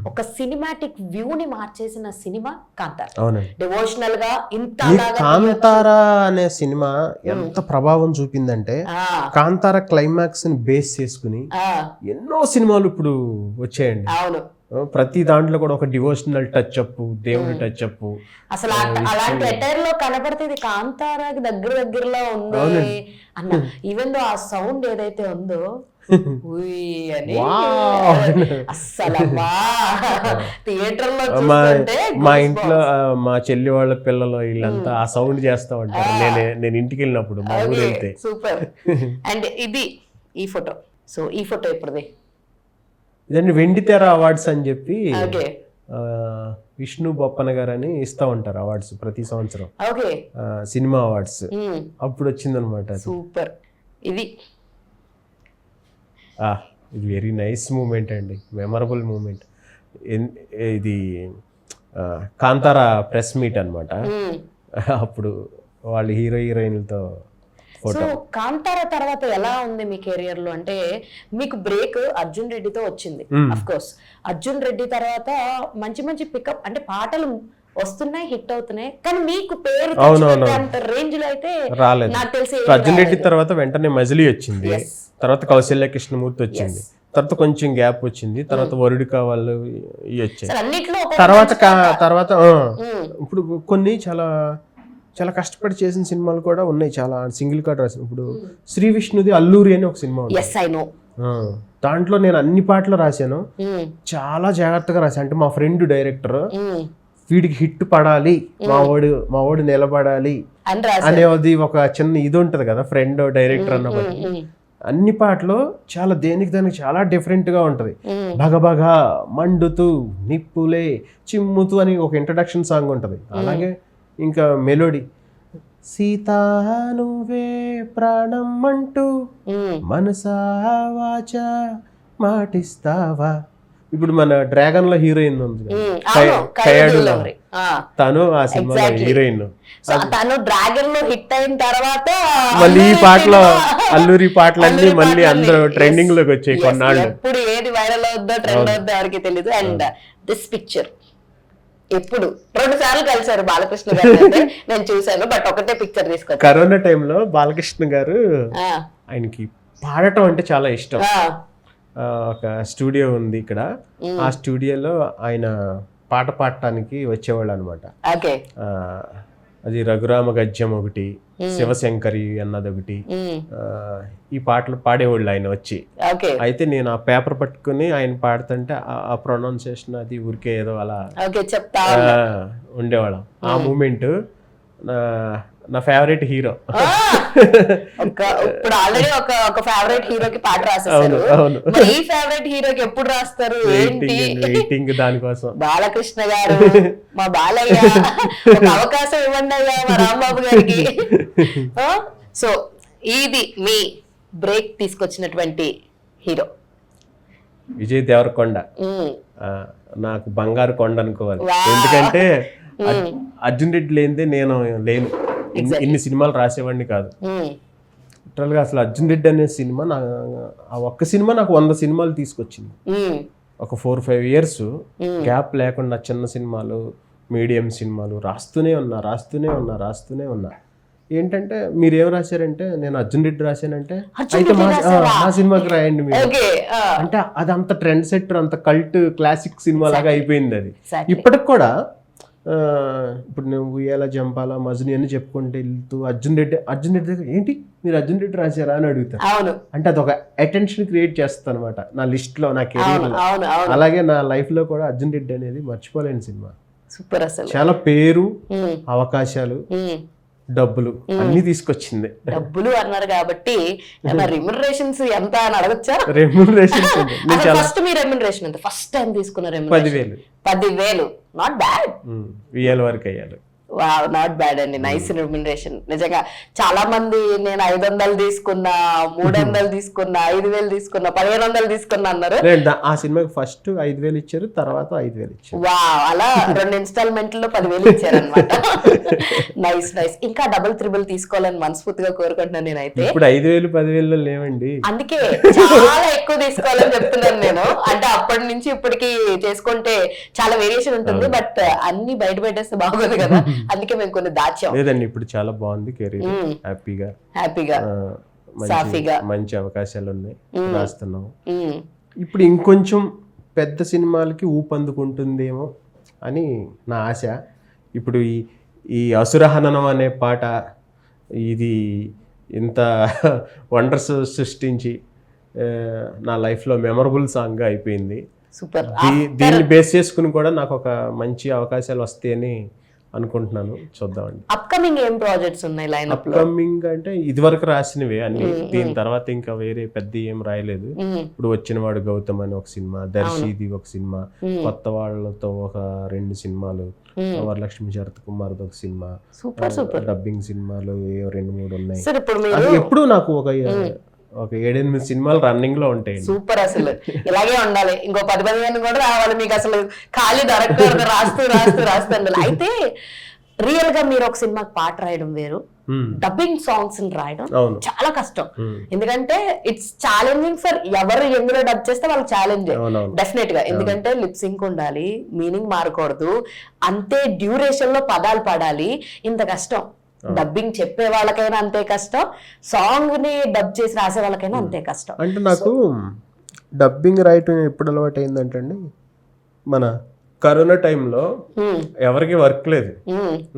Speaker 1: ఒక సినిమాటిక్ వ్యూ ని మార్చేసిన సినిమా కాంతార.
Speaker 2: అవునండి.
Speaker 1: డివోషనల్ గా ఇంత
Speaker 2: ఈ కాంతారా అనే సినిమా ఎంత ప్రభావం చూపిందంటే, కాంతార క్లైమాక్స్ ని బేస్ చేసుకుని ఎన్నో సినిమాలు ఇప్పుడు వచ్చాయండి.
Speaker 1: అవును,
Speaker 2: ప్రతి దాంట్లో కూడా ఒక డివోషనల్ టచ్ అప్, దేవుడి టచ్ అప్.
Speaker 1: అసలు అలాంటి అటైర్ లో కనపడితే ఇది కాంతారాకి దగ్గరలో ఉంది అన్న. ఈవెన్ దో ఆ సౌండ్ ఏదైతే ఉందో అని అస్సలు థియేటర్ లో
Speaker 2: మా ఇంట్లో మా చెల్లి వాళ్ళ పిల్లలు వీళ్ళంతా ఆ సౌండ్ చేస్తా ఉంటారు నేను ఇంటికి వెళ్ళినప్పుడు, మా ఊరు వెళ్తే.
Speaker 1: సూపర్. అండ్ ఇది ఈ ఫోటో. సో ఈ ఫోటో ఎప్పుడుది?
Speaker 2: ఇదండి వెండితెర అవార్డ్స్ అని చెప్పి విష్ణు బొప్పన గారు అని ఇస్తా ఉంటారు అవార్డ్స్ ప్రతి సంవత్సరం, సినిమా అవార్డ్స్. అప్పుడు వచ్చిందనమాట.
Speaker 1: సూపర్. ఇది
Speaker 2: ఇది వెరీ నైస్ మూమెంట్ అండి, మెమరబుల్ మూమెంట్. ఇది కాంతారా ప్రెస్ మీట్ అనమాట. అప్పుడు వాళ్ళు హీరోయిన్లతో
Speaker 1: సో కాంతార తర్వాత ఎలా ఉంది మీ కెరియర్ లో? అంటే మీకు బ్రేక్ అర్జున్ రెడ్డితో వచ్చింది. అఫ్ కోర్స్ అర్జున్ రెడ్డి తర్వాత మంచి మంచి పికప్ అంటే పాటలు వస్తున్నాయి, హిట్ అవుతున్నాయి, కానీ మీకు పేరు అంత రేంజ్ లో అయితే
Speaker 2: రాలేదు.
Speaker 1: నాకు తెలిసి
Speaker 2: అర్జున్ రెడ్డి తర్వాత వెంటనే మజిలీ వచ్చింది, తర్వాత కౌశల్య కృష్ణమూర్తి వచ్చింది, తర్వాత కొంచెం గ్యాప్ వచ్చింది, తర్వాత వరుడి కావాలి వచ్చాయి. తర్వాత ఇప్పుడు కొన్ని చాలా చాలా కష్టపడి చేసిన సినిమాలు కూడా ఉన్నాయి, చాలా సింగిల్ కార్డ్ రాసిన. ఇప్పుడు శ్రీ విష్ణుది అల్లూరి అని ఒక సినిమా ఉంది. దాంట్లో నేను అన్ని పాటలు రాశాను, చాలా జాగ్రత్తగా రాశాను. అంటే మా ఫ్రెండ్ డైరెక్టర్ వీడికి హిట్ పడాలి, మా వాడు నిలబడాలి అనేది ఒక చిన్న ఇది ఉంటది కదా, ఫ్రెండ్ డైరెక్టర్ అన్నప్పటికీ అన్ని పాటలు చాలా దానికి చాలా డిఫరెంట్ గా ఉంటది. భగభగ మండుతూ నిప్పులే చిమ్ముతూ అని ఒక ఇంట్రడక్షన్ సాంగ్ ఉంటది. అలాగే ఇంకా మెలోడీ సీతా నువ్వే ప్రాణం అంటూ మనసా వాచ మాటిస్తావా. ఇప్పుడు మన డ్రాగన్ లో హీరోయిన్ ఉంది కయాడులో, తను ఆ సినిమాలో హీరోయిన్.
Speaker 1: తను డ్రాగన్ లో హిట్ అయిన తర్వాత
Speaker 2: మళ్ళీ ఈ పాటలో అల్లూరి పాటలన్నీ మళ్ళీ అందరూ ట్రెండింగ్ లోకి వచ్చాయి కొన్నాళ్ళు.
Speaker 1: ఎప్పుడు ఏది వైరల్ అవుద్దో ట్రెండ్ అవుద్దో ఎవరికి తెలీదు. అండ్ దిస్ పిక్చర్ ఎప్పుడు 2 సార్లు కలిసారు బాలకృష్ణ గారు, నేను చూసాను, బట్ ఒకటే పిక్చర్ తీసుకొచ్చారు.
Speaker 2: కరోనా టైంలో బాలకృష్ణ గారు ఆయనకి పాడటం అంటే చాలా ఇష్టం. ఒక స్టూడియో ఉంది ఇక్కడ, ఆ స్టూడియోలో ఆయన పాట పాడటానికి వచ్చేవాళ్ళు అనమాట. అది రఘురామ గద్యం ఒకటి, శివశంకరి అన్నది ఒకటి, ఈ పాటలు పాడేవాళ్ళు ఆయన వచ్చి. అయితే నేను ఆ పేపర్ పట్టుకుని ఆయన పాడుతుంటే ఆ ప్రొనౌన్సియేషన్ అది ఊరికే ఏదో అలా ఉండేవాళ్ళం. ఆ మూమెంట్ నా ఫేవరెట్ హీరో.
Speaker 1: ఇప్పుడు ఆల్రెడీ ఒక ఫేవరెట్ హీరోకి పాట రాసేసారు, ఈ ఫేవరెట్ హీరోకి ఎప్పుడు రాస్తారు
Speaker 2: వెయిటింగ్ దానికోసం.
Speaker 1: బాలకృష్ణ గారు, మా బాలయ్య, ఒక అవకాశం ఇవ్వండి అయ్యా మా రాంబాబు గారికి. సో ఇది మీ బ్రేక్ తీసుకొచ్చినటువంటి హీరో
Speaker 2: విజయ్ దేవరకొండ. నాకు బంగారు కొండ అనుకోవాలి, ఎందుకంటే అర్జున్ రెడ్డి లేనిదే నేను లేను, ఇన్ని సినిమాలు రాసేవాడిని కాదు. లిటరల్గా అసలు అర్జున్ రెడ్డి అనే సినిమా ఆ ఒక్క సినిమా నాకు 100 సినిమాలు తీసుకొచ్చింది. ఒక 4-5 years గ్యాప్ లేకుండా చిన్న సినిమాలు, మీడియం సినిమాలు రాస్తూనే ఉన్నా. ఏంటంటే మీరు ఏం రాశారంటే నేను అర్జున్ రెడ్డి రాశానంటే అయితే మా సినిమాకి రాయండి మీరు అంటే అది అంత ట్రెండ్ సెట్టర్, అంత కల్ట్ క్లాసిక్ సినిమా లాగా అయిపోయింది అది. ఇప్పటికి కూడా ఇప్పుడు నేను ఉయ్యాల జంపాల మజని అని చెప్పుకుంటే వెళ్తూ అర్జున్ రెడ్డి దగ్గర ఏంటి మీరు అర్జున్ రెడ్డి రాశారా అని అడుగుతాను. అంటే అది ఒక అటెన్షన్ క్రియేట్ చేస్తాను అనమాట నా లిస్ట్ లో, నా కెరీర్ లో. అలాగే నా లైఫ్ లో కూడా అర్జున్ రెడ్డి అనేది మర్చిపోలేని సినిమా.
Speaker 1: సూపర్. అసలు చాలా
Speaker 2: పేరు, అవకాశాలు, డబ్బులు అన్ని తీసుకొచ్చింది.
Speaker 1: డబ్బులు అన్నారు కాబట్టి రెమ్యునరేషన్స్ ఎంత అని అడగచ్చా?
Speaker 2: రెమ్యునరేషన్స్
Speaker 1: ఫస్ట్ మీ రెమ్యునరేషన్ ఎంత ఫస్ట్ టైం తీసుకున్న?
Speaker 2: 10,000.
Speaker 1: Not bad.
Speaker 2: VL వరకు అయ్యాలి.
Speaker 1: వావ్, నాట్ బ్యాడ్ అండి, నైస్ రెమ్యునరేషన్. నిజంగా చాలా మంది నేను 500 తీసుకున్నా, 300 తీసుకున్నా, 5,000 తీసుకున్నా, 1,500 తీసుకున్నా అన్నారు.
Speaker 2: ఆ సినిమాకి ఫస్ట్ 5,000 ఇచ్చారు, తర్వాత 5,000 ఇచ్చారు.
Speaker 1: వావ్, అలా 2 ఇన్స్టాల్మెంట్లో 10,000 ఇచ్చారనమాట. Nice nice. ఇంకా డబుల్ త్రిబుల్ తీసుకోవాలని మనస్ఫూర్తిగా కోరుకుంటున్నాను నేనైతే.
Speaker 2: ఇప్పుడు 5,000 10,000 లేవండి.
Speaker 1: అందుకే చాలా ఎక్కువ తీసుకోవాలని చెప్తున్నాను నేను. అంటే అప్పటి నుంచి ఇప్పటికి చేసుకుంటే చాలా వేరియేషన్ ఉంటుంది, బట్ అన్ని బయట పెట్టేస్తే బాగోదు కదా, అందుకే మేము కొన్ని దాచాం.
Speaker 2: లేదండి, ఇప్పుడు చాలా బాగుంది కెరీర్, హ్యాపీగా
Speaker 1: సాఫీగా
Speaker 2: మంచి అవకాశాలు ఉన్నాయి, రాస్తున్నాం. ఇప్పుడు ఇంకొంచెం పెద్ద సినిమాలకి ఊపందుకుంటుందేమో అని నా ఆశ. ఇప్పుడు ఈ అసురహననం అనే పాట ఇది ఇంత వండర్స్ సృష్టించి నా లైఫ్లో మెమరబుల్ సాంగ్గా అయిపోయింది.
Speaker 1: సూపర్.
Speaker 2: దీన్ని బేస్ చేసుకుని కూడా నాకు ఒక మంచి అవకాశాలు వస్తాయని అనుకుంటున్నాను. చూద్దామండి.
Speaker 1: అప్కమింగ్ ఏం ప్రాజెక్ట్స్ ఉన్నాయి లైనప్ లో?
Speaker 2: అప్కమింగ్ అంటే ఇదివరకు రాసినవే అన్ని, దీని తర్వాత ఇంకా వేరే పెద్ద ఏం రాయలేదు. ఇప్పుడు వచ్చినవాడు గౌతమ్ అని ఒక సినిమా, దర్శిది ఒక సినిమా, కొత్త వాళ్ళతో ఒక 2 సినిమాలు, వరలక్ష్మి శరత్ కుమార్ ఒక సినిమా, డబ్బింగ్ సినిమాలు 2-3 ఉన్నాయి. ఎప్పుడు నాకు ఒక 7-8 సినిమాలు రన్నింగ్ లో ఉంటాయి.
Speaker 1: సూపర్, అసలు ఇలాగే ఉండాలి. ఇంకో 10-15 కూడా రావాలి మీకు, అసలు ఖాళీ దొరకదు, రాస్తూ రాస్తూ రాస్తూ ఉండాలి. అయితే రియల్ గా మీరు ఒక సినిమాకి పాట రాయడం వేరు, డబ్బింగ్ సాంగ్స్ రాయడం చాలా కష్టం. ఎందుకంటే ఇట్స్ ఛాలెంజింగ్ ఫర్ ఎవరు ఎందులో డబ్ చేస్తే వాళ్ళకి ఛాలెంజ్ డెఫినెట్ గా. ఎందుకంటే లిప్ సింక్ ఉండాలి, మీనింగ్ మారకూడదు, అంతే డ్యూరేషన్ లో పదాలు పాడాలి. ఇంత కష్టం డబ్బింగ్ చెప్పే వాళ్ళకైనా అంతే కష్టం, సాంగ్ ని డబ్ చేసి రాసే వాళ్ళకైనా అంతే కష్టం.
Speaker 2: అంటే నాకు డబ్బింగ్ రాయటం ఎప్పుడు అలవాటు అయిందంటే అండి, మన కరోనా టైంలో ఎవరికి వర్క్ లేదు,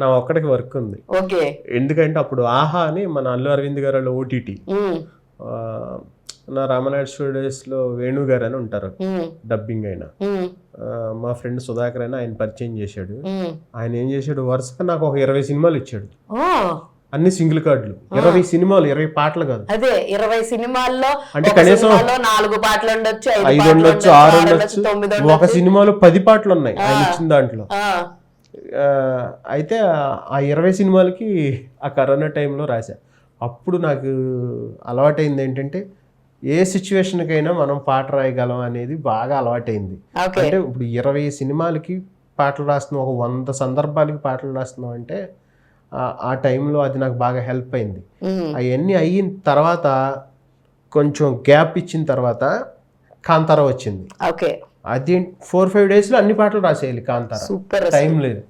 Speaker 2: నా ఒక్కడికి వర్క్ ఉంది. ఎందుకంటే అప్పుడు ఆహా అని మన అల్లు అరవింద్ గారు ఓటీటీ, నా రామనాయుడు స్టూడియోస్ లో వేణు గారు అని ఉంటారు డబ్బింగ్ అయినా, మా ఫ్రెండ్ సుధాకర్ అయినా ఆయన పరిచయం చేశాడు. ఆయన ఏం చేశాడు, వరుసగా నాకు ఒక 20 సినిమాలు ఇచ్చాడు, అన్ని సింగిల్ కార్డులు. 20 సినిమాలు, 20 పాటలు కాదు.
Speaker 1: అదే 20 సినిమాల్లో
Speaker 2: అంటే కనీసం
Speaker 1: 4 పాటలు ఉండొచ్చు,
Speaker 2: 5 ఉండొచ్చు, 6 ఉండొచ్చు, ఒక సినిమాలో 10 పాటలు ఉన్నాయి ఆయన ఇచ్చిన దాంట్లో. అయితే ఆ 20 సినిమాలకి ఆ కరోనా టైంలో రాశా. అప్పుడు నాకు అలవాటైంది ఏంటంటే ఏ సిచ్యువేషన్కైనా మనం పాట రాయగలం అనేది బాగా అలవాటైంది. అంటే ఇప్పుడు 20 సినిమాలకి పాటలు రాస్తున్నాం, ఒక 100 సందర్భాలకి పాటలు రాస్తున్నాం అంటే ఆ టైంలో అది నాకు బాగా హెల్ప్ అయింది. అవన్నీ అయిన తర్వాత కొంచెం గ్యాప్ ఇచ్చిన తర్వాత కాంతారా వచ్చింది. అది 4-5 డేస్లో అన్ని పాటలు రాసేయాలి కాంతారా, టైం లేదు.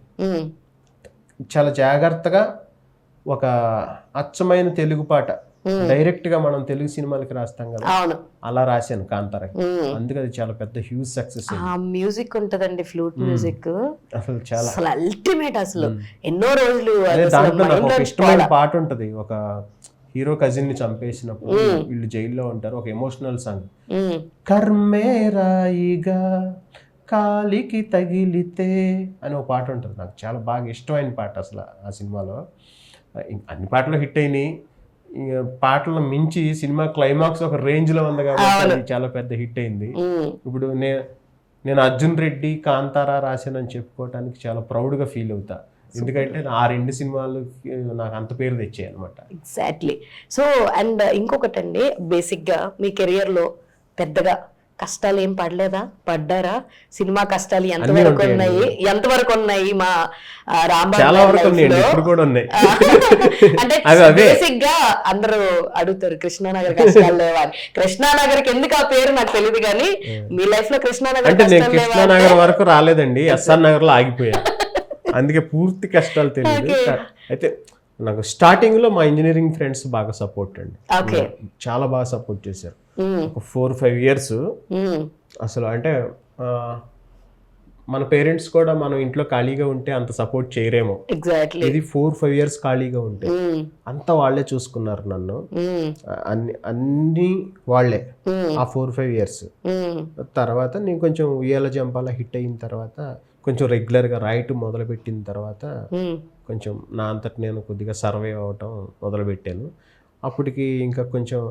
Speaker 2: చాలా జాగ్రత్తగా ఒక అచ్చమైన తెలుగు పాట డైరెక్ట్ గా మనం తెలుగు సినిమాలకి రాస్తాం కదా, అలా రాశాను కాంతారా. అందుకే అది చాలా పెద్ద హ్యూజ్ సక్సెస్.
Speaker 1: మ్యూజిక్ ఉంటదండి, ఫ్లూట్ మ్యూజిక్
Speaker 2: అసలు చాలా
Speaker 1: అల్టిమేట్. అసలు ఎన్నో రోజులు
Speaker 2: దాంట్లో నాకు ఒక ఇష్టమైన పాట ఉంటది, ఒక హీరో కజిన్ ని చంపేసినప్పుడు వీళ్ళు జైల్లో ఉంటారు, ఒక ఎమోషనల్ సాంగ్, కర్మేరాయిగా కాలికి తగిలితే అని ఒక పాట ఉంటుంది. నాకు చాలా బాగా ఇష్టమైన పాట అసలు ఆ సినిమాలో. అన్ని పాటలు హిట్ అయినాయి, పాటలను మించి సినిమా క్లైమాక్స్ ఒక రేంజ్ లో ఉంది కాబట్టి అది చాలా పెద్ద హిట్ అయింది. ఇప్పుడు నేను అర్జున్ రెడ్డి కాంతారా రాశానని చెప్పుకోవడానికి చాలా ప్రౌడ్ గా ఫీల్ అవుతా, ఎందుకంటే ఆ 2 సినిమాలు నాకు అంత పేరు తెచ్చాయి అనమాట.
Speaker 1: ఎగ్జాక్ట్లీ. సో అండ్ ఇంకొకటండి, బేసిక్ గా మీ కెరియర్ లో పెద్దగా కష్టాలు ఏం పడలేదా? పడ్డారా? సినిమా కష్టాలు ఎంతవరకు ఉన్నాయి? మా రాంబాబు అంటే బేసిక్ గా అందరూ అడుగుతారు కృష్ణానగర్ కష్టాలు లేవా అని. కృష్ణానగర్కి ఎందుకు ఆ పేరు నాకు తెలియదు, కానీ మీ లైఫ్ లో కృష్ణానగర్
Speaker 2: కృష్ణానగర్ వరకు రాలేదండి, ఎస్ఆర్ నగర్ లో ఆగిపోయా, అందుకే పూర్తి కష్టాలు తెలియదు. అయితే నాకు స్టార్టింగ్ లో మా ఇంజనీరింగ్ ఫ్రెండ్స్ బాగా సపోర్ట్ అండి, చాలా బాగా సపోర్ట్ చేశారు. ఒక 4-5 years అసలు. అంటే మన పేరెంట్స్ కూడా మనం ఇంట్లో ఖాళీగా ఉంటే అంత సపోర్ట్ చేయరేమో, ఇది 4-5 years ఖాళీగా ఉంటే అంతా వాళ్ళే చూసుకున్నారు నన్ను, అన్ని వాళ్ళే ఆ 4-5 years. తర్వాత నేను కొంచెం ఉయ్యాల జంపాల హిట్ అయిన తర్వాత కొంచెం రెగ్యులర్గా రాయటం మొదలుపెట్టిన తర్వాత కొంచెం నా అంతటి నేను కొద్దిగా సర్వైవ్ అవటం మొదలుపెట్టాను. అప్పటికి ఇంకా కొంచెం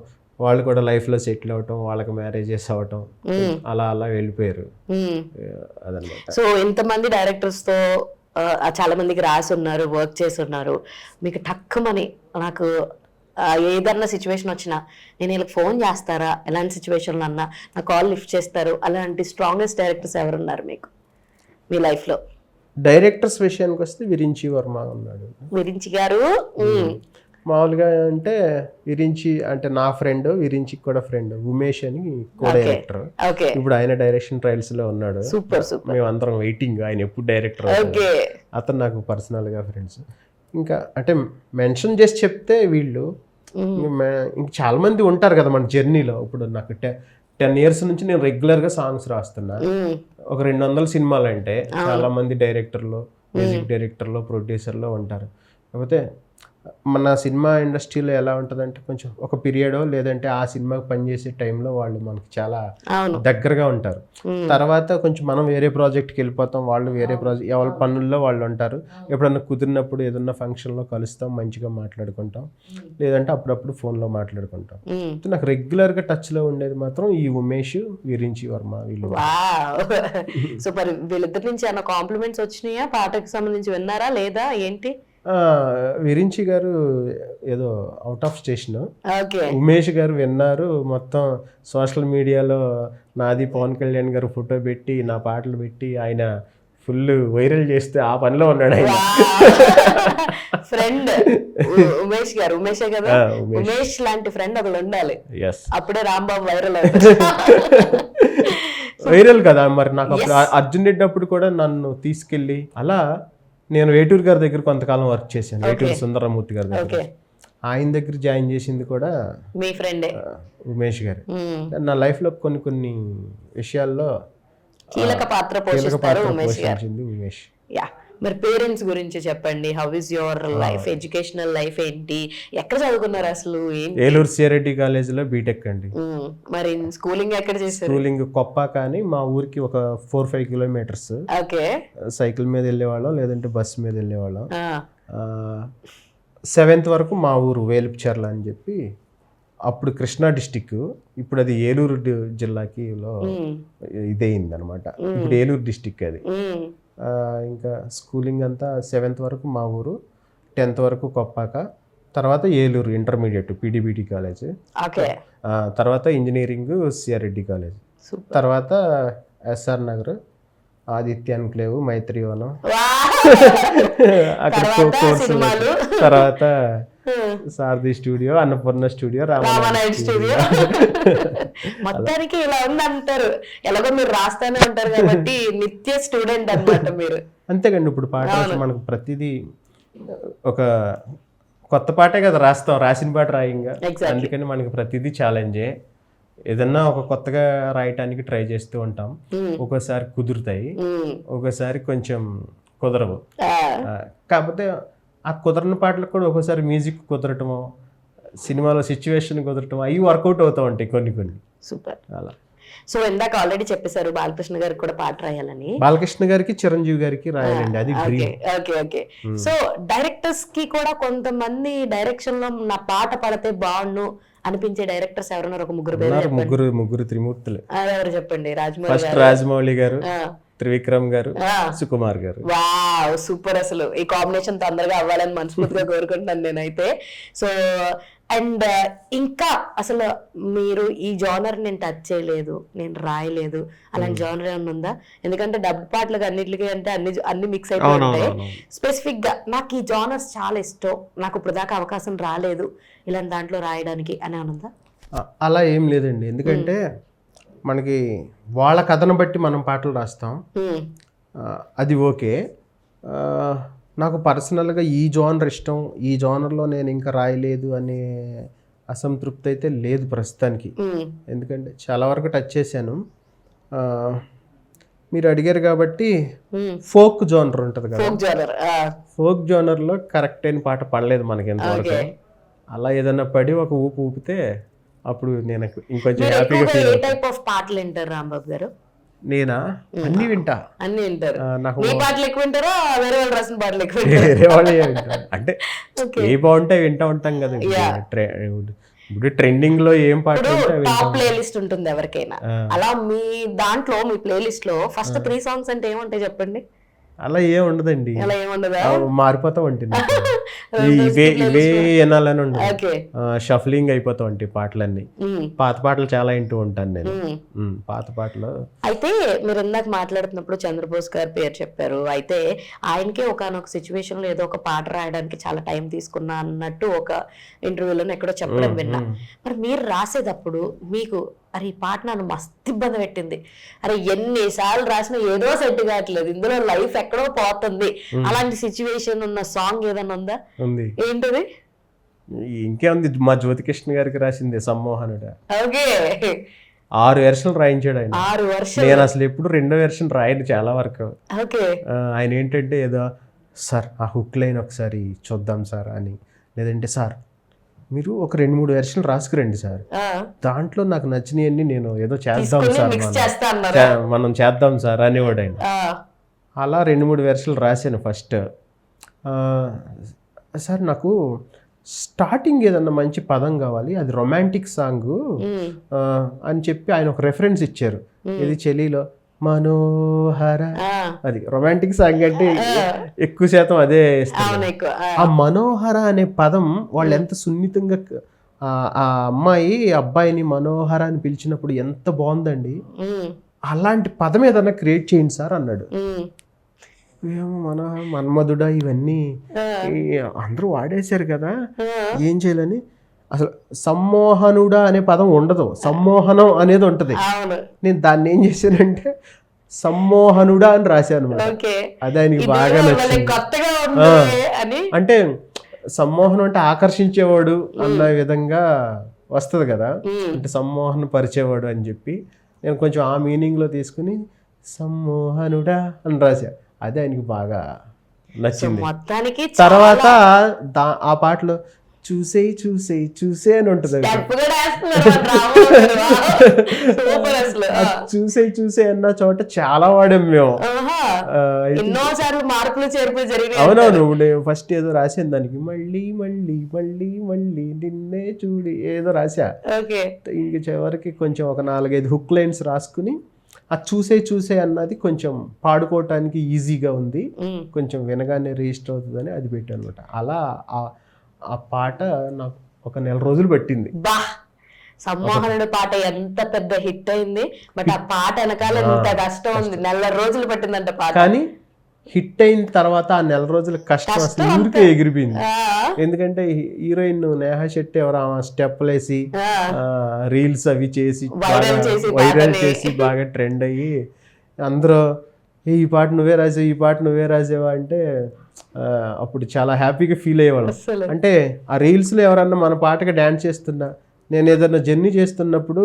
Speaker 2: వాళ్ళు కూడా లైఫ్లో సెటిల్ అవటం, వాళ్ళకి మ్యారేజెస్ అవటం, అలా అలా వెళ్ళిపోయారు అదనమాట.
Speaker 1: సో ఇంతమంది డైరెక్టర్స్తో చాలా మందికి రాసి ఉన్నారు, వర్క్ చేసి ఉన్నారు. మీకు టక్కుమని నాకు ఏదన్నా సిచ్యువేషన్ వచ్చినా నేను వీళ్ళకి ఫోన్ చేస్తారా, ఎలాంటి సిచ్యువేషన్లో అన్నా నా కాల్ లిఫ్ట్ చేస్తారు, అలాంటి స్ట్రాంగెస్ట్ డైరెక్టర్స్ ఎవరున్నారు మీకు మీ లైఫ్లో?
Speaker 2: డైరెక్టర్స్ విషయానికి వస్తే విరించి వర్మ ఉన్నాడు.
Speaker 1: విరించి గారు
Speaker 2: మామూలుగా అంటే విరించి అంటే నా ఫ్రెండ్, విరించికి కూడా ఫ్రెండ్ ఉమేష్ అని కో డైరెక్టర్.
Speaker 1: ఓకే,
Speaker 2: ఇప్పుడు ఆయన డైరెక్షన్ ట్రయల్స్ లో ఉన్నాడు.
Speaker 1: Super super.
Speaker 2: మేము అందరం వెయిటింగ్ ఆయన ఎప్పుడు డైరెక్టర్.
Speaker 1: ఓకే,
Speaker 2: అతను నాకు పర్సనల్ గా ఫ్రెండ్స్. ఇంకా అంటే మెన్షన్ చేసి చెప్తే వీళ్ళు ఇంక చాలా మంది ఉంటారు కదా మన జర్నీలో. ఇప్పుడు నాకు 10 years నుంచి నేను రెగ్యులర్ గా సాంగ్స్ రాస్తున్నా. ఒక 200 సినిమాలు అంటే చాలా మంది డైరెక్టర్లు, మ్యూజిక్ డైరెక్టర్లు, ప్రొడ్యూసర్లు ఉంటారు. కాకపోతే మన సినిమా ఇండస్ట్రీలో ఎలా ఉంటుందంటే కొంచెం ఒక పీరియడ్ లేదంటే ఆ సినిమాకి పనిచేసే టైంలో వాళ్ళు మనకి చాలా దగ్గరగా ఉంటారు. తర్వాత కొంచెం మనం వేరే ప్రాజెక్ట్కి వెళ్ళిపోతాం, వాళ్ళు వేరే ప్రాజెక్ట్ ఎవరి పనుల్లో వాళ్ళు ఉంటారు. ఎప్పుడన్నా కుదిరినప్పుడు ఏదన్నా ఫంక్షన్లో కలుస్తాం, మంచిగా మాట్లాడుకుంటాం, లేదంటే అప్పుడప్పుడు ఫోన్లో మాట్లాడుకుంటాం. నాకు రెగ్యులర్గా టచ్లో ఉండేది మాత్రం ఈ ఉమేష్, విరించి వర్మ వీళ్ళు.
Speaker 1: సూపర్. వీళ్ళిద్దరి నుంచి ఏమైనా కాంప్లిమెంట్స్ వచ్చినాయా? పాటకు సంబంధించి విన్నారా లేదా ఏంటి?
Speaker 2: విరించి గారు ఏదో out of station,
Speaker 1: okay,
Speaker 2: Umesh గారు విన్నారు. మొత్తం సోషల్ మీడియాలో నాది పవన్ కళ్యాణ్ గారు ఫోటో పెట్టి నా పాటలు పెట్టి ఆయన ఫుల్ వైరల్ చేస్తే ఆ పనిలో ఉన్నాడు ఆయన.
Speaker 1: ఫ్రెండ్ ఉమేష్ గారు, ఉమేషే కదా, ఉమేష్ లాంటి ఫ్రెండ్ ఒకళ్ళు ఉండాలి. అప్పుడే రాంబాబు వైరల్ అవుతాడు.
Speaker 2: వైరల్ కదా మరి. నాకు అప్పుడు అర్జున్ రెడ్డి అప్పుడు కూడా నన్ను తీసుకెళ్ళి అలా నేను వేటూరు గారి దగ్గర కొంతకాలం వర్క్ చేశాను, వేటూరు సుందరమూర్తి గారి దగ్గర. ఆయన దగ్గర జాయిన్ చేసింది కూడా
Speaker 1: మీ ఫ్రెండే
Speaker 2: ఉమేష్ గారు. నా లైఫ్ లో కొన్ని విషయాల్లో
Speaker 1: కీలక పాత్ర
Speaker 2: పోషించింది ఉమేష్.
Speaker 1: యా, మరి పేరెంట్స్ గురించి చెప్పండి. How is your life, educational life ఏంటి, ఎక్కడ చదువుకున్నారు అసలు?
Speaker 2: ఏలూరు సిఆర్రెడ్డి కాలేజ్ లో బీటెక్ అండి.
Speaker 1: మరి స్కూలింగ్ ఎక్కడ చేశారు?
Speaker 2: స్కూలింగ్ కొప్ప, కానీ మా ఊరికి ఒక 4-5 kilometers.
Speaker 1: ఓకే, సైకిల్
Speaker 2: మీద వెళ్ళేవాళ్ళం, లేదంటే బస్సు మీద వెళ్ళేవాళ్ళం. 7th వరకు మా ఊరు వేలుపుచర్ల అని చెప్పి, అప్పుడు కృష్ణా డిస్టిక్, ఇప్పుడు అది ఏలూరు జిల్లాకి ఇదయింది అనమాట. ఇప్పుడు ఏలూరు డిస్టిక్ అది. ఇంకా స్కూలింగ్ అంతా 7th వరకు మా ఊరు, 10th వరకు కొప్పాక, తర్వాత ఏలూరు ఇంటర్మీడియట్ పిడిబిటి కాలేజ్, తర్వాత ఇంజనీరింగ్ సిఆర్రెడ్డి కాలేజ్, తర్వాత ఎస్ఆర్ నగర్, ఆదిత్య ఎన్క్లేవ్, మైత్రివనం, అక్కడ కోర్సు, తర్వాత సారథి studio, Annapurna studio, Ramanaidu studio.
Speaker 1: మొత్తానికి ఇలా ఉందంటారు. ఎలాగో మీరు రాస్తానే ఉంటారు కాబట్టి నిత్య స్టూడెంట్ అన్నమాట మీరు.
Speaker 2: అంతేకండి. ఇప్పుడు పాట మనకు ప్రతిదీ ఒక కొత్త పాటే కదా రాస్తాం, రాసిన పాట రాయంగా. అందుకని మనకి ప్రతిదీ ఛాలెంజే. ఏదన్నా ఒక కొత్తగా రాయటానికి ట్రై చేస్తూ ఉంటాం. ఒక్కోసారి కుదురుతాయి, ఒక్కోసారి కొంచెం కుదరవు. కాకపోతే ఆ కుదరని పాటలకు కూడా ఒక్కోసారి మ్యూజిక్ కుదరటమో, సినిమాలో సిచ్యువేషన్ కుదరటం, అవి వర్కౌట్ అవుతూ ఉంటాయి కొన్ని.
Speaker 1: సూపర్.
Speaker 2: అలా.
Speaker 1: సో ఇందాక ఆల్రెడీ చెప్పేశారు బాలకృష్ణ గారికి కూడా పాట రాయాలని.
Speaker 2: బాలకృష్ణ గారికి, చిరంజీవి గారికి రాయాలండి, అది డ్రీమ్.
Speaker 1: ఓకే. సో డైరెక్టర్స్ కి కూడా కొంతమంది డైరెక్షన్ లో నా పాట పడితే బాగుండు అనిపించే డైరెక్టర్స్ ఎవరున్నారు? ఒక
Speaker 2: ముగ్గురు త్రిమూర్తులు.
Speaker 1: ఎవరు చెప్పండి?
Speaker 2: రాజమౌళి గారు, త్రివిక్రమ్ గారు, సుకుమార్ గారు.
Speaker 1: Wow, super. అసలు ఈ కాంబినేషన్ తొందరగా అవ్వాలని మనస్ఫూర్తిగా కోరుకుంటున్నాను నేనైతే. సో అండ్ ఇంకా అసలు మీరు ఈ జానర్ నేను టచ్ చేయలేదు, నేను రాయలేదు, అలాంటి జానర్ ఏమన్నా ఉందా? ఎందుకంటే డబ్బు పాటలకు అన్నిటికీ అంటే అన్ని మిక్స్ అయిపోయి ఉంటాయి. స్పెసిఫిక్ గా నాకు ఈ జానర్స్ చాలా ఇష్టం, నాకు ఇప్పుడు దాకా అవకాశం రాలేదు ఇలాంటి దాంట్లో రాయడానికి అని ఉందా?
Speaker 2: అలా ఏం లేదండి. ఎందుకంటే మనకి వాళ్ళ కథను బట్టి మనం పాటలు రాస్తాం, అది ఓకే. నాకు పర్సనల్గా ఈ జానర్ ఇష్టం, ఈ జానర్లో నేను ఇంకా రాయలేదు అనే అసంతృప్తి అయితే లేదు ప్రస్తుతానికి. ఎందుకంటే చాలా వరకు టచ్ చేశాను. మీరు అడిగారు కాబట్టి ఫోక్ జానర్ ఉంటుంది కదా, ఫోక్ జానర్లో కరెక్ట్ అయిన పాట పడలేదు మనకి ఎంతవరకు. అలా ఏదన్నా పడి ఒక ఊపు ఊపితే అప్పుడు నేను ఇంకొంచెం హ్యాపీగా ఫీల్ అవుతాను.
Speaker 1: ఏ టైప్ ఆఫ్ పాటలు వింటారు రాంబాబు గారు?
Speaker 2: నేనా? అన్ని వింటా.
Speaker 1: అన్ని వింటారు.
Speaker 2: నాకు
Speaker 1: మీ పాటలు ఎక్కువ వింటారా, వేరే వాళ్ళు రాసిన పాటలు ఎక్కువ?
Speaker 2: వేరే వాళ్ళే వింటారు. అంటే ఏ బాగుంటే వింటా ఉంటాం కదా. ఇప్పుడు ట్రెండింగ్ లో ఏం పాట
Speaker 1: టాప్ ప్లే లిస్ట్ ఉంటుంది ఎవరికైనా. అలా మీ దాంట్లో, మీ ప్లే లిస్ట్ లో ఫస్ట్ 3 songs అంటే ఏముంటాయి చెప్పండి?
Speaker 2: అలా ఏం ఉండదండి,
Speaker 1: అలా ఏముండదా?
Speaker 2: మారిపోతా ఉంటాయి ఇవే వినాలని ఉండదు,
Speaker 1: ఓకే.
Speaker 2: షఫలింగ్ అయిపోతా ఉంటాయి పాటలన్నీ. పాత పాటలు చాలా వింటూ ఉంటాను నేను. పాత పాటలు
Speaker 1: అయితే మీరు ఇందాక మాట్లాడుతున్నప్పుడు చంద్రబోస్ గారి పేరు చెప్పారు. అయితే ఆయనకే ఒకనొక సిచ్యువేషన్ లో ఏదో ఒక పాట రాయడానికి చాలా టైం తీసుకున్నా అన్నట్టు ఒక ఇంటర్వ్యూలో ఎక్కడో చెప్పడం విన్నా. మరి మీరు రాసేటప్పుడు మీకు అరే ఈ పాట నన్ను మస్తు ఇబ్బంది పెట్టింది, అరే ఎన్నిసార్లు రాసినా ఏదో సెట్ కావట్లేదు, ఇందులో లైఫ్ ఎక్కడో పోతుంది, అలాంటి సిచ్యువేషన్ ఉన్న సాంగ్ ఏదైనా ఉందా?
Speaker 2: ఉంది.
Speaker 1: ఏంటిది?
Speaker 2: ఇంకేముంది, మా జ్యోతికృష్ణ గారికి రాసింది సమ్మోహనుడా.
Speaker 1: ఓకే.
Speaker 2: 6 వెర్షన్లు రాయించాడు ఆయన.
Speaker 1: 6 వర్షాలు.
Speaker 2: నేను అసలు ఎప్పుడు 2వ వెర్షన్ రాయను చాలా వరకు.
Speaker 1: ఓకే.
Speaker 2: ఆయన ఏంటంటే ఏదో సార్ ఆ హుక్ లైన్ ఒకసారి చూద్దాం సార్ అని, లేదంటే సార్ మీరు ఒక 2-3 వెర్షన్లు రాసుకురండి సార్, దాంట్లో నాకు నచ్చినవన్నీ నేను ఏదో చేద్దాం సార్, మనం చేద్దాం సార్ అనేవాడు ఆయన. అలా 2-3 వెర్షన్లు రాశాను ఫస్ట్. సార్ నాకు స్టార్టింగ్ ఏదన్నా మంచి పదం కావాలి, అది రొమాంటిక్ సాంగ్ అని చెప్పి ఆయన ఒక రెఫరెన్స్ ఇచ్చారు. ఇది చెలిలో మనోహర, అది రొమాంటిక్ సాంగ్ అంటే ఎక్కువ శాతం అదే ఇస్తారు. ఆ మనోహర అనే పదం వాళ్ళు ఎంత సున్నితంగా, ఆ అమ్మాయి అబ్బాయిని మనోహర అని పిలిచినప్పుడు ఎంత బాగుందండి, అలాంటి పదం ఏదన్నా క్రియేట్ చేయండి సార్ అన్నాడు. ఏమో మన్మధుడా ఇవన్నీ అందరూ వాడేశారు కదా, ఏం చేయాలని. అసలు సమ్మోహనుడా అనే పదం ఉండదు, సమ్మోహనం అనేది ఉంటది. నేను దాన్ని ఏం చేశానంటే సమ్మోహనుడా అని రాశాను. అది ఆయనకి బాగా నచ్చింది. అంటే సమ్మోహనం అంటే ఆకర్షించేవాడు అన్న విధంగా వస్తుంది కదా, అంటే సమ్మోహనం పరిచేవాడు అని చెప్పి నేను కొంచెం ఆ మీనింగ్ లో తీసుకుని సమ్మోహనుడా అని రాశా. అదే ఆయనకి బాగా నచ్చింది. తర్వాత ఆ పాటలో చూసే చూసే చూసే అని ఉంటుంది, చూసే చూసే అన్న చోట చాలా వాడాం మేము. అవునవును, నేను ఫస్ట్ ఏదో రాసాను దానికి, మళ్ళీ మళ్ళీ మళ్ళీ మళ్ళీ నిన్నే చూడి ఏదో రాసా. ఇంక చివరికి కొంచెం ఒక 4-5 హుక్ లైన్స్ రాసుకుని ఆ చూసే చూసే అన్నది కొంచెం పాడుకోవటానికి ఈజీగా ఉంది, కొంచెం వినగానే రిజిస్టర్ అవుతుందని అది పెట్టాను అనమాట. అలా ఆ పాట నాకు ఒక 1 నెల రోజులు పట్టింది.
Speaker 1: సమ్మోహనుడు పాట ఎంత పెద్ద హిట్ అయింది, బట్ ఆ పాట వెనకాల ఎంత కష్టం ఉంది. 1 నెల రోజులు పట్టిందంట పాట. కానీ
Speaker 2: హిట్ అయిన తర్వాత ఆ 1 నెల రోజుల కష్టం అసలు ఊరికే ఎగిరిపోయింది. ఎందుకంటే హీరోయిన్ నేహా శెట్టి ఎవరు స్టెప్లు వేసి రీల్స్ అవి చేసి వైరల్ చేసి బాగా ట్రెండ్ అయ్యి అందరూ ఈ పాట నువ్వే రాసావు, ఈ పాట నువ్వే రాసావా అంటే అప్పుడు చాలా హ్యాపీగా ఫీల్ అయ్యేవాళ్ళం. అంటే ఆ రీల్స్లో ఎవరన్నా మన పాటకి డ్యాన్స్ చేస్తున్నా, నేను ఏదైనా జర్నీ చేస్తున్నప్పుడు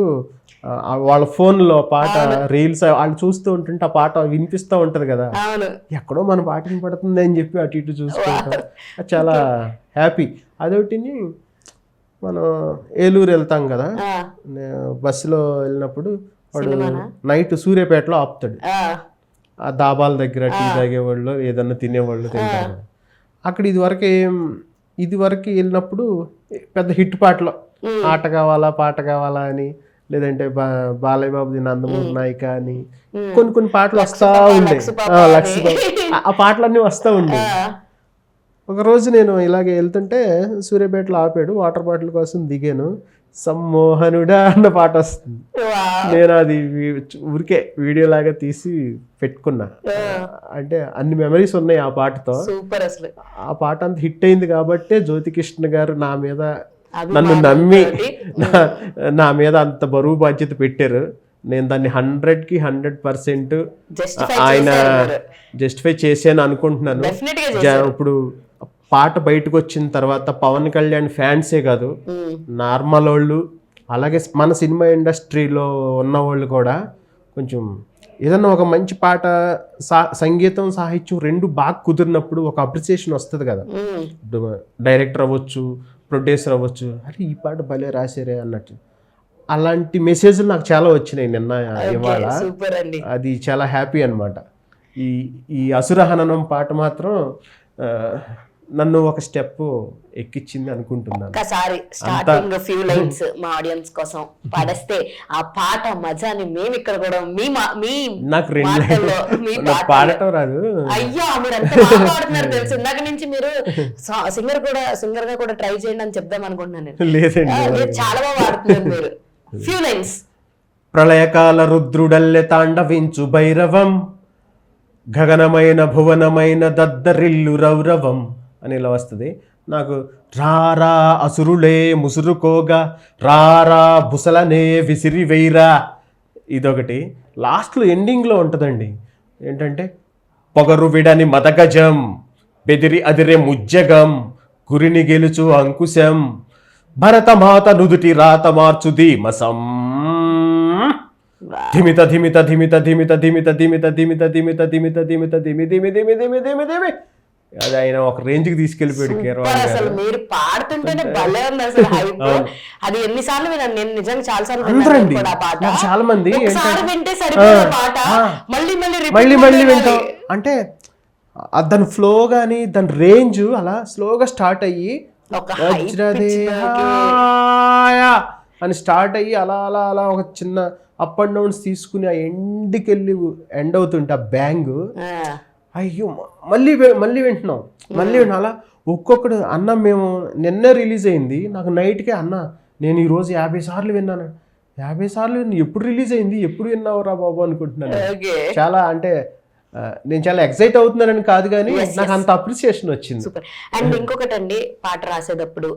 Speaker 2: వాళ్ళ ఫోన్లో పాట రీల్స్ వాళ్ళు చూస్తూ ఉంటుంటే ఆ పాట వినిపిస్తూ ఉంటది కదా, ఎక్కడో మన పాట వినపడుతుంది అని చెప్పి అటు ఇటు చూసుకుంటాం, చాలా హ్యాపీ. అదొకటి మనం ఏలూరు వెళ్తాం కదా, బస్సులో వెళ్ళినప్పుడు వాడు నైట్ సూర్యాపేటలో ఆపుతాడు, ఆ దాబాల దగ్గర టీ తాగేవాళ్ళు ఏదన్నా తినేవాళ్ళు తింటారు అక్కడ. ఇదివరకు వెళ్ళినప్పుడు పెద్ద హిట్ పాటలో ఆట కావాలా పాట కావాలా అని, లేదంటే బాలయ్య బాబుది నందమూరి నాయిక అని కొన్ని పాటలు వస్తా ఉండే, లక్ష్మీ ఆ పాటలన్నీ వస్తూ ఉండే. ఒకరోజు నేను ఇలాగే వెళ్తుంటే సూర్యాపేటలో ఆపాడు, వాటర్ బాటిల్ కోసం దిగాను, సమ్మోహనుడా అన్న పాట వస్తుంది. నేను అది ఊరికే వీడియో లాగా తీసి పెట్టుకున్నా, అంటే అన్ని మెమరీస్ ఉన్నాయి ఆ పాటతో. ఆ పాట అంత హిట్ అయింది కాబట్టే జ్యోతికృష్ణ గారు నా మీద నన్ను నమ్మి నా మీద అంత బరువు బాధ్యత పెట్టారు. నేను దాన్ని 100కి 100% ఆయన జస్టిఫై చేశాను అనుకుంటున్నాను. ఇప్పుడు పాట బయటకు వచ్చిన తర్వాత పవన్ కళ్యాణ్ ఫ్యాన్సే కాదు, నార్మల్ వాళ్ళు అలాగే మన సినిమా ఇండస్ట్రీలో ఉన్న వాళ్ళు కూడా కొంచెం ఏదన్నా ఒక మంచి పాట సంగీతం సాహిత్యం 2 బాగా కుదిరినప్పుడు ఒక అప్రిసియేషన్ వస్తుంది కదా, డైరెక్టర్ అవ్వచ్చు ప్రొడ్యూసర్ అవ్వచ్చు, అరే ఈ పాట భలే రాశారే అన్నట్టు. అలాంటి మెసేజ్లు నాకు చాలా వచ్చినాయి నిన్న ఇవాళ, అది చాలా హ్యాపీ అనమాట. ఈ అసురహననం పాట మాత్రం నన్ను ఒక స్టెప్ ఎక్కించింది అనుకుంటున్నాను.
Speaker 1: ఒక్కసారి స్టార్టింగ్ ఫ్యూ లైన్స్ మా ఆడియన్స్ కోసం పాడేస్తే ఆ పాట మజాని మేము ఇక్కడ కూడా మీ
Speaker 2: నాకు 2
Speaker 1: మాటల్లో, మీ
Speaker 2: నాకు
Speaker 1: పాటల్లో.
Speaker 2: పాడటం రాదు.
Speaker 1: అయ్యా మీరు ఎంత బాగా పాడుతున్నారు తెలుసు. ఇందాక నుంచి మీరు సింగర్ గా కూడా ట్రై చేయండి అని చెప్దాం అనుకుంటున్నాను నేను.
Speaker 2: లేదండి.
Speaker 1: మీరు చాలా బాగా పాడుతున్నారు మీరు. Few lines.
Speaker 2: ప్రళయకాల రుద్రుడల్లె తాండవించు భైరవం, గగనమైన భువనమైన దద్దరిల్లు రౌరవం అని ఇలా వస్తుంది. నాకు రారా అసురులే ముసురుకోగా, రారా బుసలనే విసిరి వెయ్యరా, ఇదొకటి. లాస్ట్లో ఎండింగ్లో ఉంటుందండి ఏంటంటే, పొగరు విడని మదగజం, బెదిరి అదిరే ముజ్జగం, గురిని గెలుచు అంకుశం, భరతమాత నుదుటి రాత మార్చు ధీమసం, ధిమిత ధిమిత ధిమిత ధిమిత ధిమిత ధిమిత ధిమిత ధిమిత ధిమిత ధిమిత ధిమి ధిమి ధిమి ధిమి ధిమి ధిమి. అది ఆయన ఒక రేంజ్ కి తీసుకెళ్లిపోయాడు కీరవాణి గారు.
Speaker 1: అసలు మీరు పాడుతుంటేనే భలే ఉంది అసలు హైప్. అది ఎన్నిసార్లు విన్నాను నేను, నిజంగా చాలా సార్లు
Speaker 2: అందరండి,
Speaker 1: విన్నాను ఆ పాట.
Speaker 2: నాకు చాలా మంది
Speaker 1: ఒకసారి వింటే సరిపోయే పాట మళ్ళీ
Speaker 2: మళ్ళీ మళ్ళీ వింటాం. అంటే దాని ఫ్లో గానీ దాని రేంజ్ అలా స్లోగా స్టార్ట్ అయ్యి
Speaker 1: ఒక hype
Speaker 2: వజ్రదేహాయ అని స్టార్ట్ అయ్యి అలా అలా అలా ఒక చిన్న అప్ అండ్ డౌన్స్ తీసుకుని ఆ ఎండ్కి వెళ్ళి ఎండ్ అవుతుంటే ఆ బ్యాంగ్, అయ్యో మళ్ళీ మళ్ళీ వింటున్నాం అలా ఒక్కొక్కడు. అన్న మేము నిన్నే రిలీజ్ అయింది, నాకు నైట్కే అన్న నేను ఈరోజు 50 సార్లు విన్నాను. 50 సార్లు ఎప్పుడు రిలీజ్ అయింది, ఎప్పుడు విన్నావురా బాబు అనుకుంటున్నాను. చాలా అంటే నేను చాలా ఎక్సైట్ అవుతున్నానని కాదు కానీ నాకు అంత అప్రిసియేషన్ వచ్చింది.
Speaker 1: సూపర్. అండ్ ఇంకొకటి అండి, పాట రాసేటప్పుడు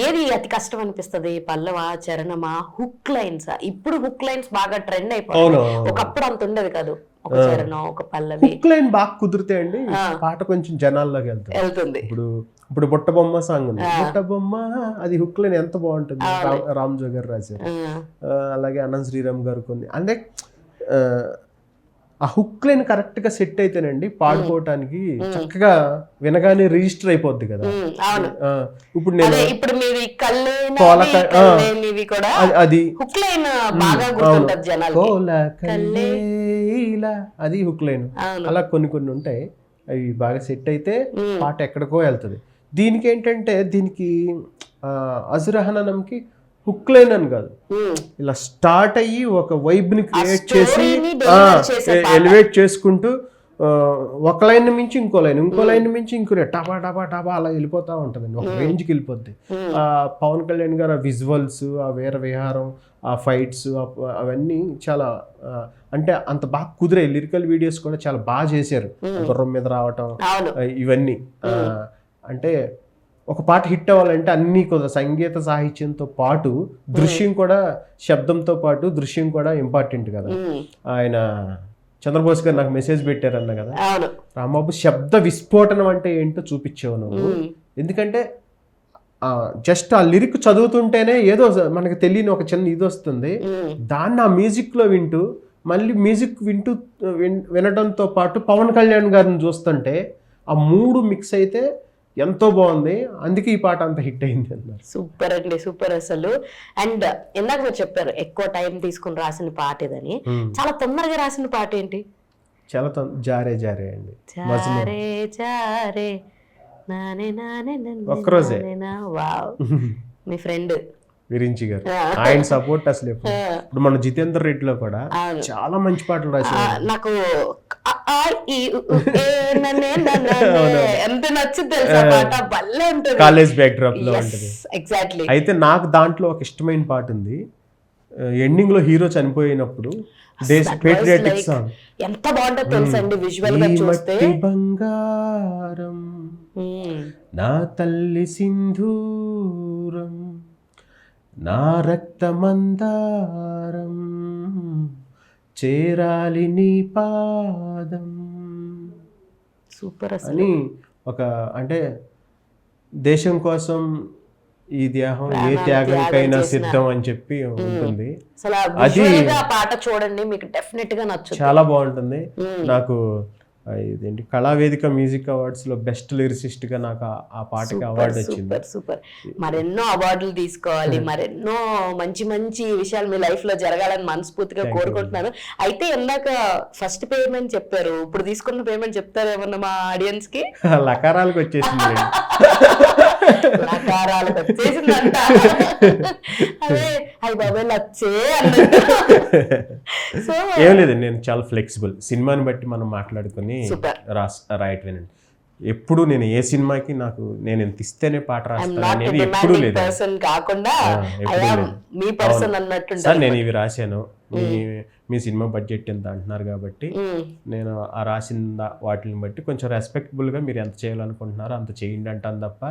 Speaker 1: ఏది అతి కష్టం అనిపిస్తుంది? పల్లవ, చరణమా, హుక్ లైన్స్? ఇప్పుడు హుక్ లైన్స్ బాగా ట్రెండ్ అయిపోయింది, ఒకప్పుడు అంత ఉండేది కాదు. ఒక చరణం, ఒక పల్లవి.
Speaker 2: హుక్ లైన్ బాగా కుదిరితే అండి పాట కొంచెం జనాల్లోకి వెళ్తుంది. ఇప్పుడు బుట్ట బొమ్మ సాంగ్ ఉంది, బుట్ట బొమ్మ, అది హుక్ లైన్ ఎంత బాగుంటుంది. రామ్జో గారు రాశారు, అలాగే అనంత్ శ్రీరామ్ గారు కొన్ని. అంటే ఆ హుక్ లైన్ కరెక్ట్ గా సెట్ అయితేనండి పాడుకోవటానికి చక్కగా వినగానే రిజిస్టర్ అయిపోద్ది కదా. ఇప్పుడు నేను అది అది హుక్ లైన్ అలా కొన్ని ఉంటాయి, అవి బాగా సెట్ అయితే పాట ఎక్కడికో వెళ్తుంది. దీనికి ఏంటంటే దీనికి అజురహననంకి హుక్ లైన్ అని కాదు, ఇలా స్టార్ట్ అయ్యి ఒక వైబ్ ని క్రియేట్ చేసి ఎలివేట్ చేసుకుంటూ ఒక లైన్ మించి ఇంకో లైన్ మించి ఇంకో టపా టపా టపా అలా వెళ్ళిపోతా ఉంటుందండి, ఒక రేంజ్కి వెళ్ళిపోద్ది. పవన్ కళ్యాణ్ గారు ఆ విజువల్స్, ఆ వీర విహారం, ఆ ఫైట్స్, అవన్నీ చాలా అంటే అంత బాగా కుదిరాయి. లిరికల్ వీడియోస్ కూడా చాలా బాగా చేశారు, గుర్రం మీద రావటం ఇవన్నీ. అంటే ఒక పాట హిట్ అవ్వాలంటే అన్ని సంగీత సాహిత్యంతో పాటు దృశ్యం కూడా, శబ్దంతో పాటు దృశ్యం కూడా ఇంపార్టెంట్ కదా. ఆయన చంద్రబోస్ గారు నాకు మెసేజ్ పెట్టారన్న కదా, రాంబాబు శబ్ద విస్ఫోటనం అంటే ఏంటో చూపించావు నువ్వు. ఎందుకంటే జస్ట్ ఆ లిరిక్ చదువుతుంటేనే ఏదో మనకు తెలియని ఒక చిన్న ఇది వస్తుంది, దాన్ని ఆ మ్యూజిక్లో వింటూ మళ్ళీ మ్యూజిక్ వినడంతో పాటు పవన్ కళ్యాణ్ గారిని చూస్తుంటే ఆ మూడు మిక్స్ అయితే ఎంతో బాగుంది. అందుకే ఈ పాట అంత హిట్ అయింది అన్నారు.
Speaker 1: సూపర్ అండి, సూపర్ అసలు. అండ్ ఇందాక మీరు చెప్పారు ఎక్కువ టైం తీసుకుని రాసిన పాట ఇదని, చాలా తొందరగా రాసిన పాట ఏంటి?
Speaker 2: చాలా జారే జారే అండి,
Speaker 1: జారే జారే నానే నానే
Speaker 2: ఒక్కరోజే.
Speaker 1: వావ్, మీ ఫ్రెండ్
Speaker 2: విరించి గారు, ఆయన సపోర్ట్ అసలు ఇప్పుడు మన జితేందర్ రెడ్డిలో కూడా చాలా మంచి పాటలు రాశారు.
Speaker 1: నాకు ఎంత నచ్చుద్ది తెలుసా పాట, భలే ఉంటుంది,
Speaker 2: కాలేజ్ బ్యాక్ డ్రాప్ లో ఉంటుంది.
Speaker 1: ఎగ్జాక్ట్లీ.
Speaker 2: అయితే నాకు దాంట్లో ఒక ఇష్టమైన పాట ఉంది, ఎండింగ్ లో హీరో చనిపోయినప్పుడు పేట్రియాటిక్ సాంగ్
Speaker 1: ఎంత బాగుంటుందో తెలుసా అండి విజువల్ గా చూస్తే.
Speaker 2: బంగారం నా తల్లి సింధూరం నా రక్తమందారం చేరాలి నీ పాదం
Speaker 1: సూపర్
Speaker 2: అని ఒక, అంటే దేశం కోసం ఈ దేహం ఏ త్యాగంకైనా సిద్ధం అని చెప్పి ఉంటుంది.
Speaker 1: అది పాట చూడండి, మీకు డెఫినెట్ గా నచ్చుతుంది,
Speaker 2: చాలా బాగుంటుంది. నాకు ఇదేంటి కళావేదిక మ్యూజిక్ అవార్డ్స్లో బెస్ట్ లిరిసిస్ట్గా నాకు ఆ పాటకి అవార్డు వచ్చింది.
Speaker 1: సూపర్. మరెన్నో అవార్డులు తీసుకోవాలి, మరెన్నో మంచి మంచి విషయాలు మీ లైఫ్ లో జరగాలని మనస్ఫూర్తిగా కోరుకుంటున్నాను. అయితే ఇందాక ఫస్ట్ పేమెంట్ చెప్పారు, ఇప్పుడు తీసుకున్న పేమెంట్ చెప్తారు ఏమన్నా మా ఆడియన్స్ కి?
Speaker 2: లకారాలకు వచ్చేసింది.
Speaker 1: లకారాలకు వచ్చేసిందంట. అదే అయ్యి బాబాయ్ లచ్చే. సో
Speaker 2: ఏం లేదు, నేను చాలా ఫ్లెక్సిబుల్. సినిమాని బట్టి మనం మాట్లాడుకుని రాయట్ వినండి. ఎప్పుడు నేను ఏ సినిమాకి నేను ఎంత ఇస్తేనే పాట రాస్తాను అనేది ఎప్పుడు లేదు.
Speaker 1: కాకుండా మీ పర్సన్ అన్నట్టు
Speaker 2: సార్ నేను ఇవి రాశాను, మీ సినిమా బడ్జెట్ ఎంత అంటున్నారు కాబట్టి నేను ఆ రాసిన వాటిని బట్టి కొంచెం రెస్పెక్టబుల్గా మీరు ఎంత చేయాలనుకుంటున్నారో అంత చేయండి అంటాను తప్ప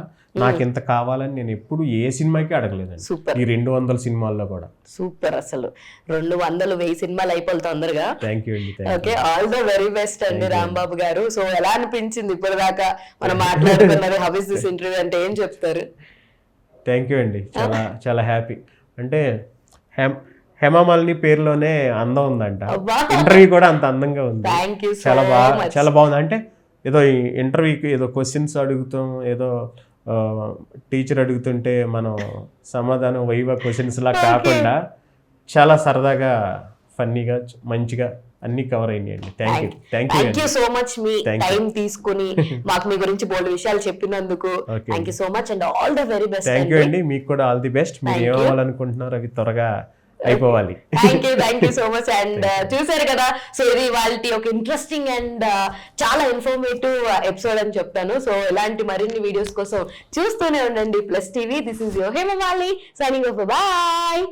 Speaker 2: నాకు ఎంత కావాలని నేను ఎప్పుడు ఏ సినిమాకి అడగలేదండి. ఈ 200 సినిమాల్లో కూడా.
Speaker 1: సూపర్. అసలు 200-1000 సినిమాలు అయిపోతుంది తొందరగా.
Speaker 2: థ్యాంక్ యూ అండి.
Speaker 1: Okay, all the very best అండి రాంబాబు గారు. సో ఎలా అనిపించింది ఇప్పుడు దాకా మనం మాట్లాడుకున్నది? హౌ ఇస్ దిస్ ఇంటర్వ్యూ అంటే ఏం చెప్తారు?
Speaker 2: థ్యాంక్ యూ అండి, చాలా చాలా హ్యాపీ. అంటే హేమమాలిని పేరులోనే అందం ఉందంట, ఇంటర్వ్యూ కూడా అంత అందంగా ఉంది. చాలా బాగుంది. అంటే ఏదో ఇంటర్వ్యూకి ఏదో క్వశ్చన్స్ అడుగుతాం, ఏదో టీచర్ అడుగుతుంటే మనం సమాధానం వైవా క్వశ్చన్స్ లా కాకుండా చాలా సరదాగా ఫన్నీగా మంచిగా అన్ని కవర్ అయినాయండి.
Speaker 1: థ్యాంక్ యూ సో మచ్ మీ టైం తీసుకుని మాకు మీ గురించి బోల్డ్ విషయాలు చెప్పినందుకు. Thank you so much and all the very best.
Speaker 2: Thank you అండి, మీకు కూడా ఆల్ ది బెస్ట్. మీరు ఏమవ్వాలనుకుంటున్నారు అవి త్వరగా అయిపోవాలి.
Speaker 1: Thank you so much. And చూసారు కదా, సో ఇది వాళ్ళ ఒక ఇంట్రెస్టింగ్ అండ్ చాలా ఇన్ఫర్మేటివ్ ఎపిసోడ్ అని చెప్తాను. సో ఇలాంటి మరిన్ని వీడియోస్ కోసం చూస్తూనే ఉండండి plus TV. This is your Hemamalini signing off. Bye.